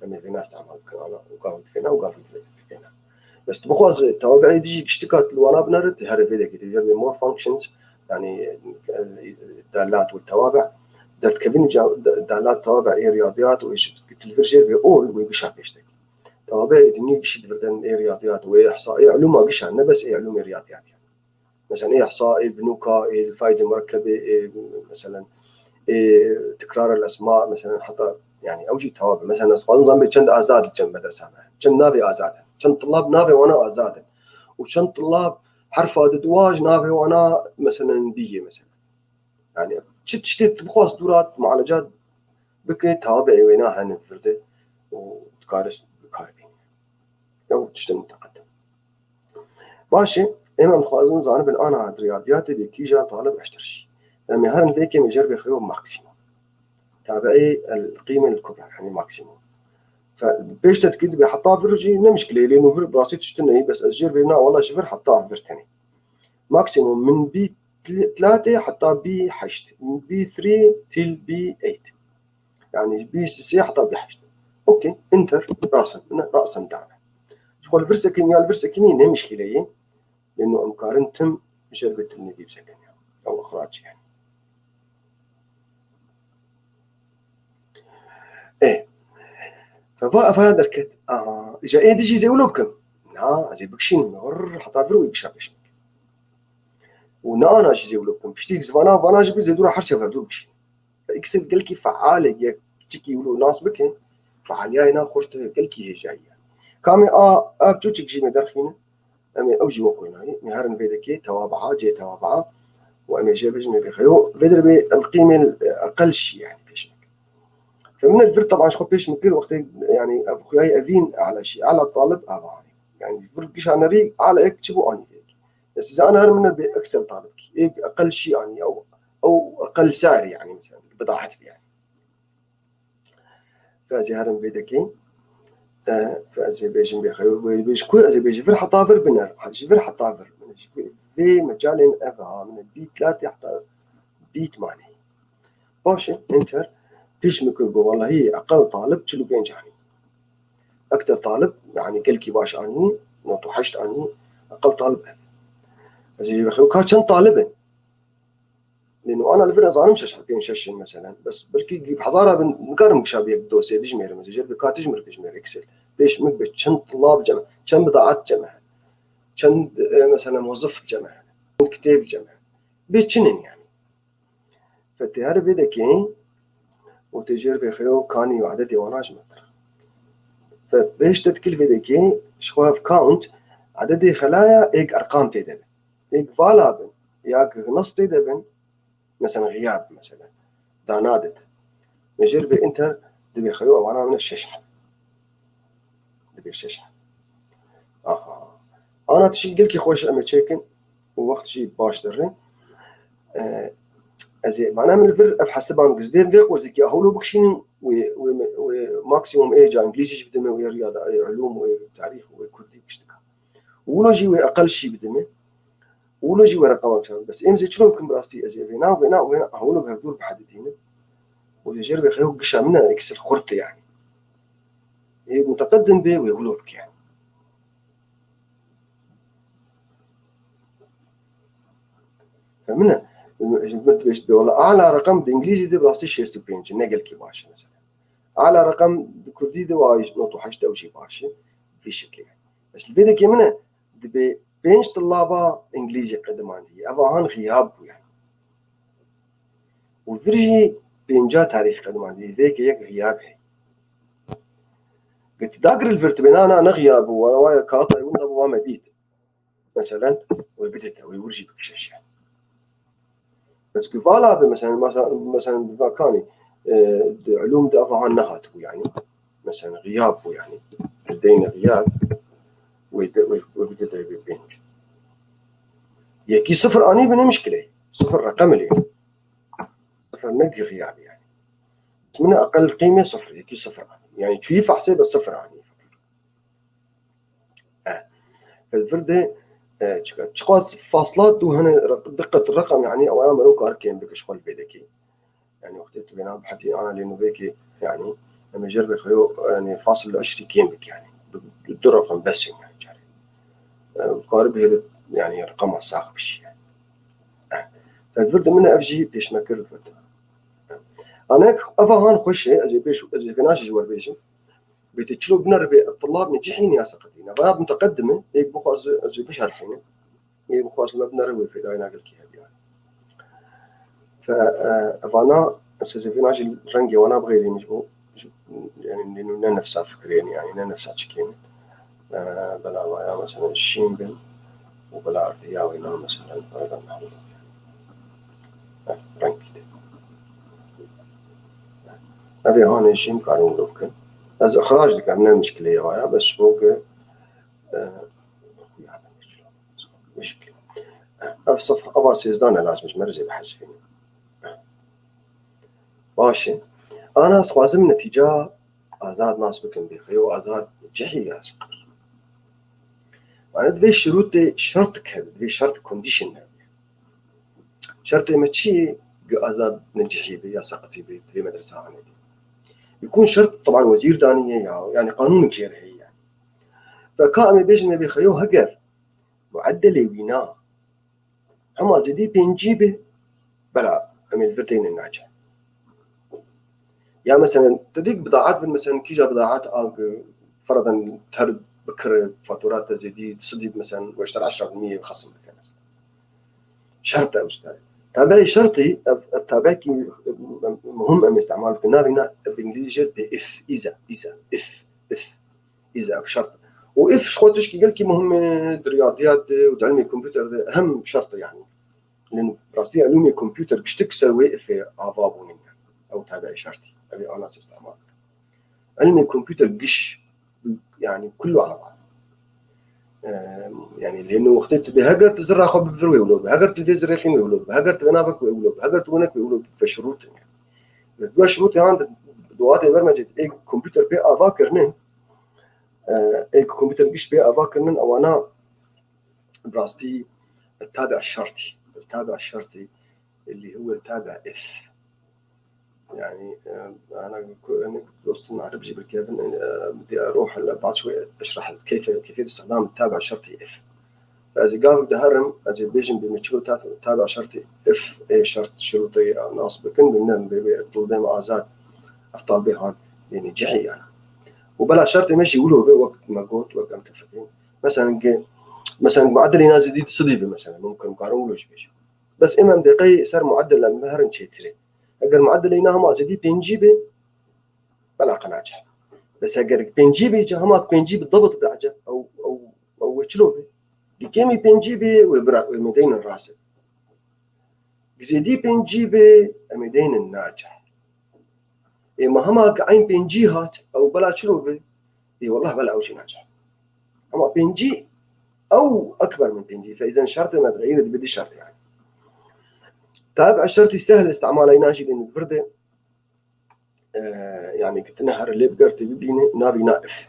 إما في ناس تعمل كنا وقاعد فينا وقاعد فينا بس تبخوز توابع دي اشتكات الوانا بنرد هذا فيديو كده يجرب more functions يعني الدالات والتوابع دالت كبين دالات توابع إيه رياضيات وإيش تلفرجير بيقول ويبشر بيشتكي توابع دنيا قشة بردن إيه رياضيات وإيه إحصاء إيه علوم قشة أنا بس إيه علوم رياضيات يعني مثلا إيه إحصاء إيه بنوكا إيه الفائدة المركبة إيه مثلا إيه تكرار الأسماء مثلا حتى يعني أوجي توابع مثلا سؤال نظام بيشند آزاد الجنب مدرسة شن نابي آزاد شن طلاب نابي وأنا آزاد وشن طلاب حرف أدواج نابي وأنا مثلا بيه مثلا يعني تشتت بخواص دورات معالجات بكي توابع وينها نفرده وتكارس بكاربين أو تشتم متقدم ماشي إما متخوازن زانب أنا رياضياتي بكيجا طالب أشترشي يعني هرن ذيك مجرب يخيو ماكسيموم تابعي القيمة الكبرى يعني ماكسيموم. فبيش تتكيد بحطها فرجي لا مشكلة لأنه فر براسي تشتني بس أجرب هنا والله شفر حطها فرتني ماكسيموم من بي 3 حتى بي 8 من بي 3 تيل بي 8 يعني بي 6 حتى بي 8 أوكي انتر رأسا دعنا شغل فرسكين يا الفرسكين هي مشكلة لأنه أمكارن تم جربة النبي بسكن يعني أو إخراج يعني إيه فبقى فهذا الكت إجا إيه ديجي زي ولوبكم زي بكشين مر حتى فرو يكشابش ونانا زي ولوبكم بشتيك زمانا فانا جبي زي دورا حرسي فهدو بكشين فإكسل قلكي فعالة يا تشكي ولو ناس بكين فعاليا هنا خورت قلكي هي جاية كامي بتوتشك جي مدرخينه أمي أوجي وكويناي مهارن فيدكي توابعة جي توابعة وأمي جابج مي بخيو فيدر بالقيمة الأقل شيء يعني بيشمك فمن الفر طبعا شخو بيشمك كل وقت يعني أبو خياي أذين على شيء على الطالب أباني يعني الفر كيش أنا ريق على إك تبو أني فيك بس إذا أنا هرمنا بأكثر طالبك إيه أقل شيء يعني أو أقل سعر يعني مثلا بضاعتي يعني فأزي هرم فيدكي فأزي بيجن بخيو بيج كل أزي بيجي فر حطافر بنر حجي فر حطافر في مجال أفها من البي 3 حتى بي 8 باشا انتر ليش ممكن والله هي أقل طالب تلو بينجحني أكثر طالب يعني كلكي باش أني نوتو حشت أني أقل طالب أزي بخيو كان طالبا لأنه أنا الفرق زانم شش حقين ششين مثلا بس بلكي جيب حضارة بنقارن مشابه الدوسي بيجمير مثلا جرب كاتجمر بيجمير إكسل ليش مكبت كم طلاب جمع كم بضاعات جمع كم مثلا موظف جمع كتاب جمع بيتشنن يعني فتهار بيدكين وتجربة خيو كاني وعددي وناش متر فبيش تتكل بيدكين شخوها في كاونت عددي خلايا إيك أرقام تيدبن إيك فالابن ياك نص تيدبن مثلا غياب مثلا دانادت مجربة انت دبي خيو وانا من الششحة دبي الششحة انا تشي قلكي خوش اما تشيكن ووقت شي باش درين ازي معناها من الفر افحسبان قزبين فيك وزيكي اهولو بكشين وماكسيموم ايجا انجليزي بدمي ويا رياضة علوم وتاريخ وكردي بشتكا ولوجي واقل شي بدمي ولوجي ورقم اكثر بس امزي شلون يمكن براستي ازي فينا وهنا اهولو بهدول بحددين وتجربة خيو قشا منها اكسل خرطة يعني هي متقدم به ويغلبك يعني فمنها والله أعلى رقم بالإنجليزي ده براستي شيستو بينج نقل كي باشا مثلا أعلى رقم بالكردي ده وايش نوتو حشت أو شي باشا في شكل يعني بس الفيدا كي منها دبي بينج طلابة إنجليزي قدم عندي أبغان غياب يعني والفرجي بينجا تاريخ قدم عندي ذيك يك غياب هي قلت داقر الفرتبين أنا غياب ووايا كاطا يقول أبو مديد مثلا ويبدت ويورجي بكشاش يعني بس كفالا مثلا بفاكاني علوم دافع نهات يعني مثلا غياب يعني لدينا غياب وبدأ بينج يكي صفر أني بني مشكلة صفر رقم لي صفر نقي غياب يعني بس من أقل قيمة صفر يكي صفر أني يعني تشوف حسب الصفر أني فالفردة تشقات فاصلات وهنا دقة الرقم يعني أو أنا مروك أركين بك شغل بيدكي يعني وقت بينا بحكي أنا لأنه بيكي يعني لما جرب خيو يعني فاصل 20 كيمبك يعني بالدر رقم بس يعني قارب هي يعني رقم الساق بشي يعني فالفرد منها أفجي بيش ما كل الفرد أنا أفهان خوش أجي بيش أجي فيناش جوار بيش بيتشلو بنر الطلاب نجحين يا سقطين أفهان متقدمة هيك بخواز أجي بيش هالحين هيك بخواز ما بنر في داينا قل كي هبي يعني فأفانا أستاذ فيناش الرنجي وأنا بغيري مجبو يعني لأنه نفسها فكرين يعني نفسها تشكين بلا ويا مثلا الشين بن وبلا أرضيا وينا مثلا أيضا نحو رنجي أبي هون الشين قانون لوكن از إخراج دك عملنا مشكلة ويا بس ممكن مشكلة أف صفحة أبغى سيزدان لازم مش مرزي بحذفين باشه انا خوازم نتيجه آزاد ناس بكن بخيو آزاد جحي يا سقر أنا دوي شرط كهذا دوي شرط كونديشن شرط ما تشي آزاد نجحي بي يا سقطي بي في مدرسة عندي يكون شرط طبعا وزير دانية يعني قانون كير هي يعني فكائن بيجن بخيو هجر معدل وينا هما زدي بينجيبه بلا أمي الفرتين الناجح يا مثلا تديك بضاعات من مثلا كيجا بضاعات فرضا تهرب بكر فاتورات تزيدي تصدي مثلا واشتري 10% خصم بك مثلا شرط او اشتري تابعي شرطي تابعك مهم ام استعمال في النار هنا بالانجليزي باف اف اذا شرط واف شخوتش كي قال كي مهم رياضيات وعلم الكمبيوتر اهم شرط يعني لان براستي علوم الكمبيوتر باش تكسر واقف افابون او تابعي شرطي ابي انا استعمال علم الكمبيوتر قش يعني كله على بعض يعني لانه وقت بهجر تزرع خب بفروي ولو بهجر تلفز ريخين ولو بهجر تنابك ولو بهجر تونك ولو فشروط يعني دو شروط عند دوات برمجه اي كمبيوتر بي افاكرن اي كمبيوتر قش بي افاكرن او انا براستي التابع الشرطي اللي هو التابع اف يعني انا دوستنا عرب جيب الكابن بدي اروح بعد شوي اشرح كيفيه استخدام التابع الشرطي اف فاذا قال بدي هرم اجي بيجن بمشكل تابع شرطي اف اي شرط شروطي ناس بكن بنن بطلبين ازاد افضل بها يعني جحي يعني وبلا شرط ماشي يقولوا وقت ما قلت وقت متفقين مثلا معدل ينازل دي صديبه مثلا ممكن قارون بيش بس اما دقيق صار معدل لما هرن تشتري اگر معدل ينها ما زدي بنجيبه بلا قناعه بس اگر بنجيبه جهمات بنجيب بالضبط درجه او شلوبه كيمي بنجيبه ومدين الراسب زيدي بنجيبه مدين الناجح اما هما قاعين بنجيهات او بلا شلوبه اي والله بلا اوشي ناجح اما بنجي او اكبر من بنجي فاذا شرط ما تغير بدي شرط يعني تابع الشرطي سهل استعماله يناجي لان الفرده يعني كنت نهر اللي بقرتي ببيني نابي نائف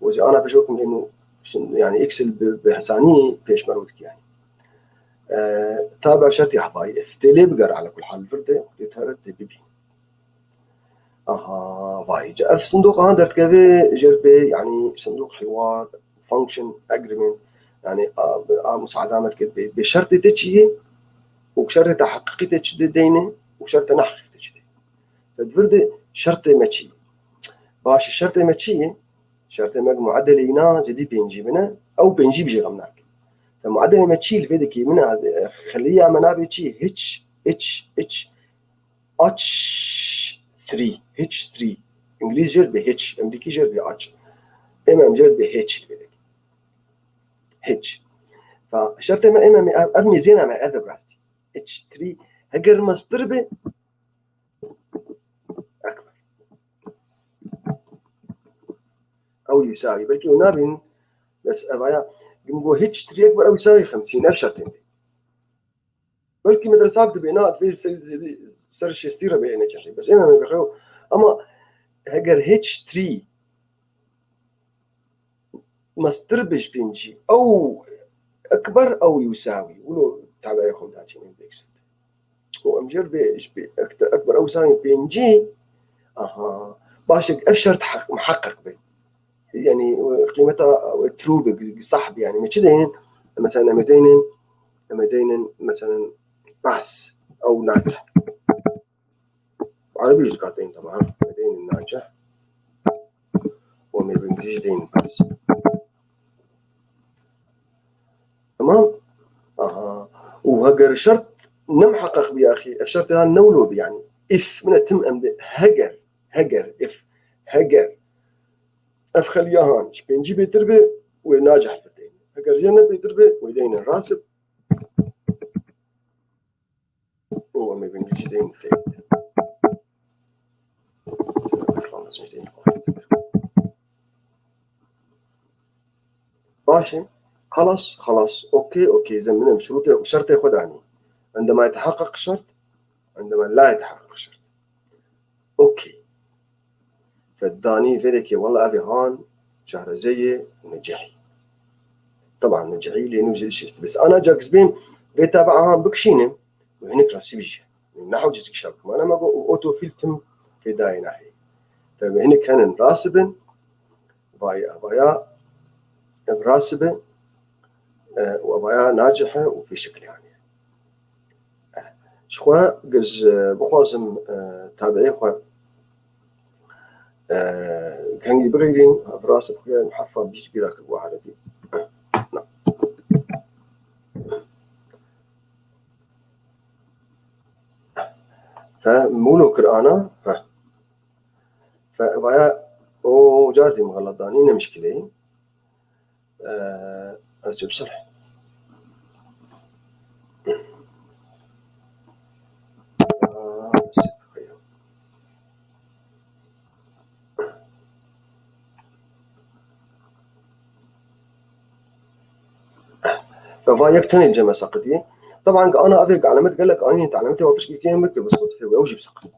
واذا انا بشوفكم لانه يعني اكسل بحسانيه بيش مرودك يعني تابع شرطي حباي اف تلي بقر على كل حال الفرده تهرت ببين فاي جاء في صندوق هذا كذا جربي يعني صندوق حوار فانكشن اجريمنت يعني مساعدات كده بشرط تجي وشرط تحققي تجي دينه وشرط نحقق تجي فالفرده شرط ماشي باش الشرط ماشي شرط معدل هنا جدي بنجيبنا او بنجيب جي غمناك فمعدل ماشي الفيديو كي من خليها منابع شيء اتش 3 انجليزي جرب اتش امريكي جرب اتش امام جرب اتش اتش فشرط ما امام ابني زينه مع هذا براستي اتش 3 هجر مصدربه اكبر او يساوي بلكي ونابين بس ابايا جنبو اتش 3 اكبر او يساوي 50,000 شرطين بلكي مدرسات بينات في سرش يستيرها بين جحي بس انا بخيو اما هجر اتش 3 مستربش بينجي او اكبر او يساوي ولو تابع ياخذ هاتين بيكسل وامجر بيش اكبر او يساوي بينجي باشك افشر محقق بي يعني قيمتها ترو صح يعني مش دين مثلا مدين مثلا بحث او ناجح عربي قاطعين طبعا مدين الناجح وما بالانجليزي دين بحث تمام وهجر شرط نمحقق بيا اخي الشرط هذا نولو يعني اف من تم ام هجر اف هجر اف خليهان بنجي بيتربه وناجح بدين هجر جنة بيتربه ويدين الراسب هو ما بنجي دين فيت ماشي خلاص اوكي زمنا بشروط شرط ياخذ عني عندما يتحقق الشرط عندما لا يتحقق الشرط اوكي فداني فيديك والله ابي هان شهر زي نجحي طبعا نجحي لانه جيش بس انا جاكس بين بيتابع هان بكشينم وهناك راسبيش نحو جزك شابك ما انا ما اوتو فيلتم في داي ناحي فهنا كان راسبن بايا راسبه وبايا ناجحه وفي شكل يعني شخوا جز بخوازم تابعي خوا كان يبغيرين براسب خويا محرفة بيش بيراك عربي فمولو كرآنا فبايا او جارتي مغلطانين مشكلة أرسل صلح ففايك تاني الجمع سقطي طبعا انا افيق علامات قال لك اني تعلمتها وبشكي كيمك بالصدفه واوجب سقط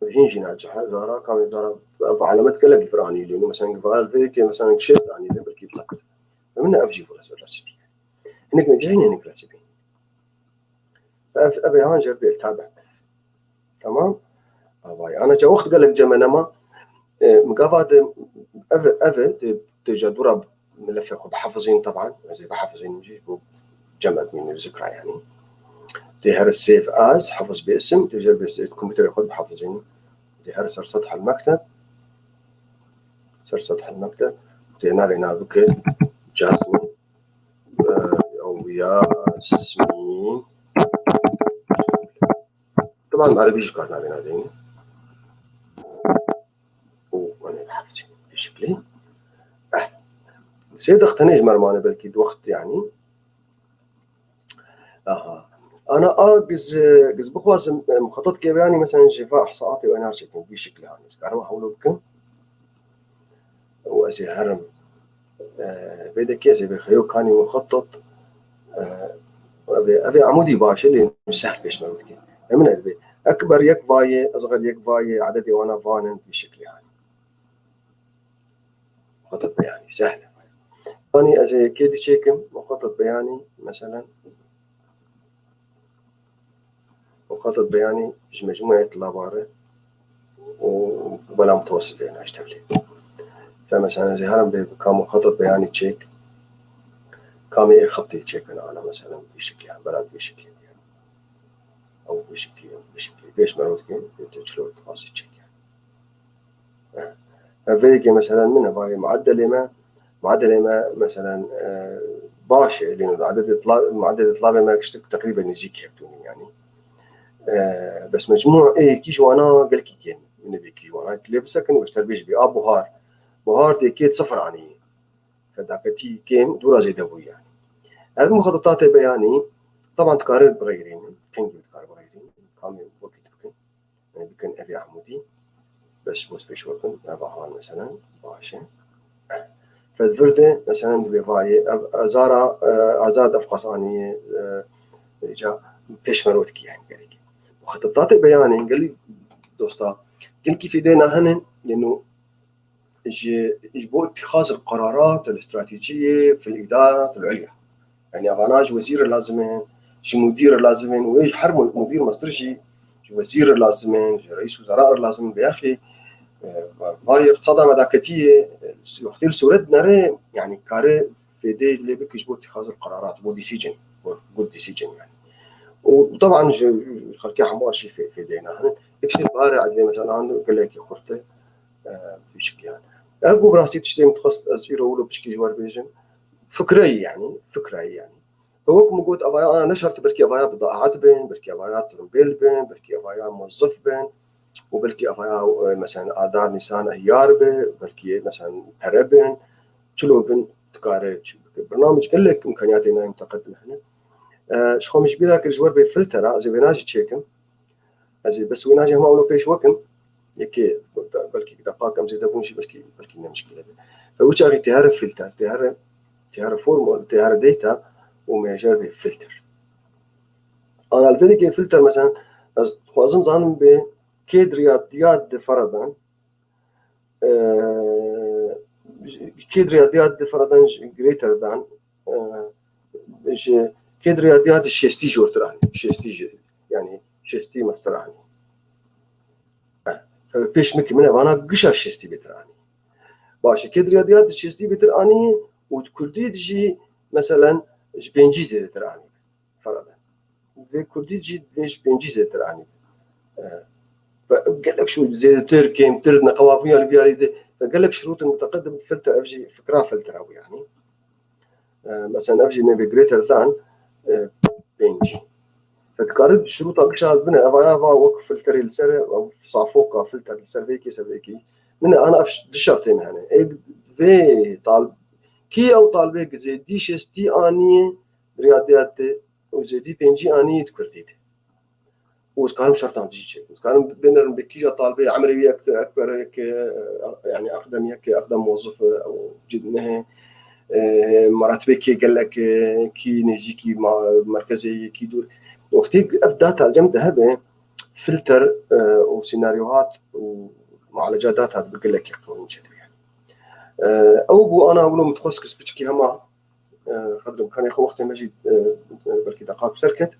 جين ناجح زارا كان زارا علامات قال لك الفراني لانه مثلا قال فيك مثلا كشيت يعني بالكي بسقط فمن افجي فرص الرسبي هناك نجحين هناك رسبي ابي هانجر بيتابع تمام انا جا وقت قال لك جمنما مقافات افي تجا درب ملف بحافظين طبعا زي بحافظين مجيش جمد من الذكرى يعني تهر السيف از حفظ باسم تجي الكمبيوتر ياخذ بحافظين تهر صار سطح المكتب صار سطح المكتب تنالينا بك جاسمين او ياسمين طبعا ما عربيش كان علينا دين وانا بحافظين بشكل سيد اختنيج مرمانة بالكيد وقت يعني انا قز بخواز مخطط كيف يعني مثلا شفاء احصاءاتي وانا شكل بشكل يعني انا احاول بكم وازي هرم بيدك زي بخيو كان مخطط ابي عمودي باشا اللي مش سهل بيش ما بدك من ادبي اكبر يك فاي اصغر يك فاي عددي وانا فانن بشكل يعني مخطط بياني سهله اني اجي كيدي شيكم مخطط بياني مثلا مخطط بياني مجموعة لابارة وبلا متوسط يعني اشتغل فمثلا زي هرم كان مخطط بياني تشيك كان خطي تشيك أنا مثلا بشكل يعني بلد بشكل يعني أو بشكل بيش مرات كين تشلو تقاسي تشيك يعني فيجي مثلا من باي معدل ما مثلا باشا لأنه معدل إطلاق ما كشتك تقريبا يجيك يبتوني يعني بس مجموع كيش وانا قال كي كين من بيكي وانا تلي بسكن واشتر بيش بي بوهار ديكيت صفر عني فداكتي كيم دورا زي دوي يعني هذه مخططات بياني طبعا تقارن بغيرين تنجي تقارن بغيرين كامل وقت بكن يعني بكن ابي عمودي بس بيش وكن ابا مثلا باشا فالفردة مثلا بفاي زارا ازاد افقص اني جا بيش مروتكي يعني مخططات بياني قال لي دوستا قال كيف ايدينا هن لانه يجبوا اتخاذ القرارات الاستراتيجيه في الاداره العليا يعني افاناج وزير لازمين شي مدير لازمين وايش حرم مدير مسترجي وزير لازمين رئيس وزراء لازمين باخي باي اقتصاد مداكتيه يختار سورد نرى يعني كاري في دي اللي بك يجبوا اتخاذ القرارات بو ديسيجن جود ديسيجن يعني وطبعا خلكي حمار شيء في دينا اكسل بارع زي مثلا عنده قال لك خرطه في شكل يعني اكو براسي تشتي متخصص ازير ولو بشكي جوار بيجن فكره يعني هو كم قلت ابايا انا نشرت بركي ابايا بضاعات بين بركي ابايا ترمبيل بين بركي ابايا موظف بين وبركي ابايا مثلا ادار نيسان ايار بين بركي مثلا هربن شلو بن تقارب برنامج قال لك امكانياتنا متقدمه هنا شخو مش بيراك الجوار بفلترة زي بيناجي تشيكم زي بس ويناجي هم أولو بيش وكم يكي بلكي دقاقم زي دبونشي بلكي مشكلة فوش أغي تهار فلتر تهار فورمول تهار ديتا وميجر بفلتر أنا الفيديو فلتر مثلا از خوازم زانم به كيد رياضيات فرضا كيد رياضيات فرضا greater than كيد رياضيات شستي جورتراني شستي يعني شستي مستراني فبيش مكي منها وانا قشا شستي بتراني باشا كيد رياضيات شستي بتراني وكردي تجي مثلا بنجي زي تراني فرضا في كردي تجي ليش بنجي زي تراني فقال لك شو زيتر كيمتر نقوافيا الفيالي فقال لك شروط المتقدم فلتر افجي فكره فلتر او يعني مثلا افجي ما بجريتر ذان بنجي فكارد شروط اقشال بنا افا وقف فلتر السر او صافوكا فلتر السرفيكي سرفيكي من انا افش شرطين هنا في طالب كي او طالبك زي دي شستي اني رياضيات وزي دي بنجي اني تكرديد وكانوا شرطان تجي كانوا بين بكيجا طالبي عمري اكبر يعني اقدم اقدم موظف او جدنه مراتبي كي قال لك كي نجيكي مركزي كي دور وقتي افدات الجمد هبه فلتر وسيناريوهات ومعالجات داتا بقول لك يقولون كذا يعني او بو انا اولو متخصص بتشكي هما خدم كان ياخذ وقت مجيد بركي دقائق سركت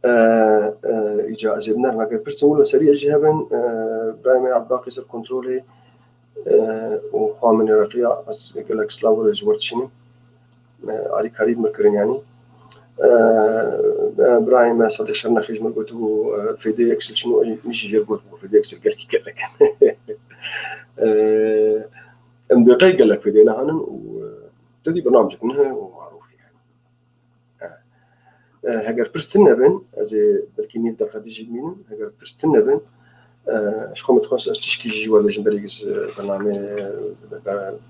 إجا أجبنا ما قال برسمولو سريع جهبن برايم عبد باقي سر كنترولي وخامن الرقية بس قال لك سلام ولا جورت شنو علي كريم مكرن يعني برايم صديق شرنا خيج ما قلته في دي اكسل شنو مش جير قلت في دي اكسل قال لك ام دقيقة قال لك في دينا هنن وتدي برنامجك منها ومعروف يعني هجر برستنبن از بلكي نيف دقة ديجي مين هجر برستنبن شخو متخصص تشكي جي ولا جنبريز برنامج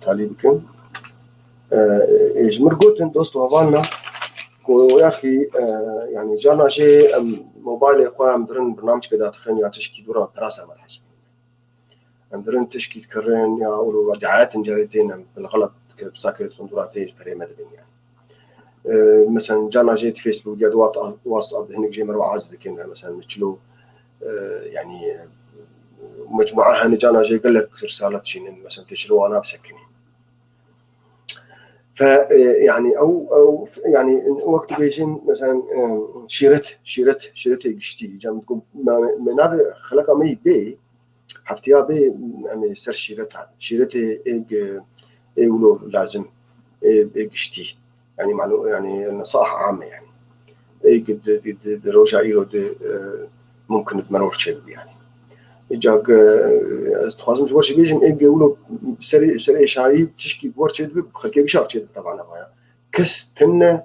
تالي بكم يجمر قلت دوست وهفالنا ويا أخي يعني جانا شيء موبايل إخوان مدرن برنامج كذا تخن يا تشكي دورة دراسة ما الحسب مدرن تشكي تكرن يا أولو دعايات جريتين بالغلط بساكرت خندوراتي فريق مدرن يعني مثلا جانا جيت فيسبوك جاد واتساب هناك جي مروع عاجز لكن مثلا مثلو يعني مجموعة هني جانا جي قال لك رسالة شين مثلا تشلو أنا بسكني فيعني أو يعني وقت بيجين مثلا شيرت يجشتي جام تقول من هذا خلق أمي بي حفتيها بي يعني سر شيرت ولو لازم يجشتي يعني معلوم يعني نصائح عامة يعني قد رجعيله ممكن تمرور شيء يعني جاك استخدام جوار بيجم يقولوا سري شاي تشكي بورشة بخلكي بشارة طبعا أبغى كستنا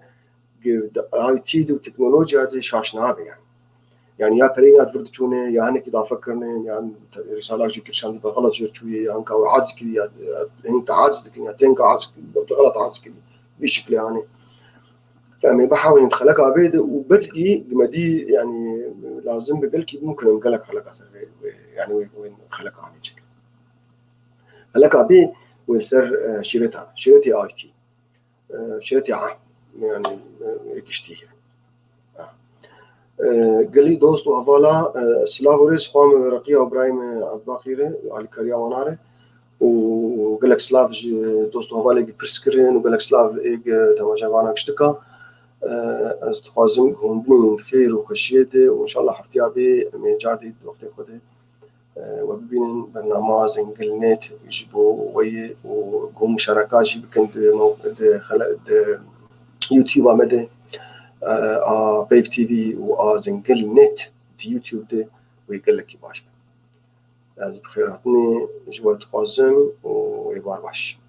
هاي تيد وتكنولوجيا هذه شاشنا هذا يعني يا بريات فردشونه يا هنك إذا فكرنا يعني رسالة جي كرشان بغلط جرتوي يعني كأو عاجز كذي أنت عاجز لكن تنك عاجز بغلط عاجز كذي بشكل يعني فأنا بحاول نتخلق عبيد وبركي جمدي يعني لازم بقولك ممكن نقلك خلق أسر يعني وين خلق عامي شكل خلق عبي وين سر شريتي آي تي شريتي عام يعني كشتي قال لي دوست وهفالا سلافوريس قام رقية إبراهيم عباقيرة على كريا وناره وقال لك سلاف دوست وهفالا برسكرين وقال لك سلاف تماشى وانا كشتكا استخدام هندين خير وخشيته وإن شاء الله حفتي أبي من جاردي وقت خده وببين برنامج إنجلنت يجيبوا ويا وقوم مشاركات يمكن خلق يوتيوب عمده بيف تي في وإنجلنت دي يوتيوب ده ويقول لك يباش. از بخيراتني جوات خوازم ويبار باش.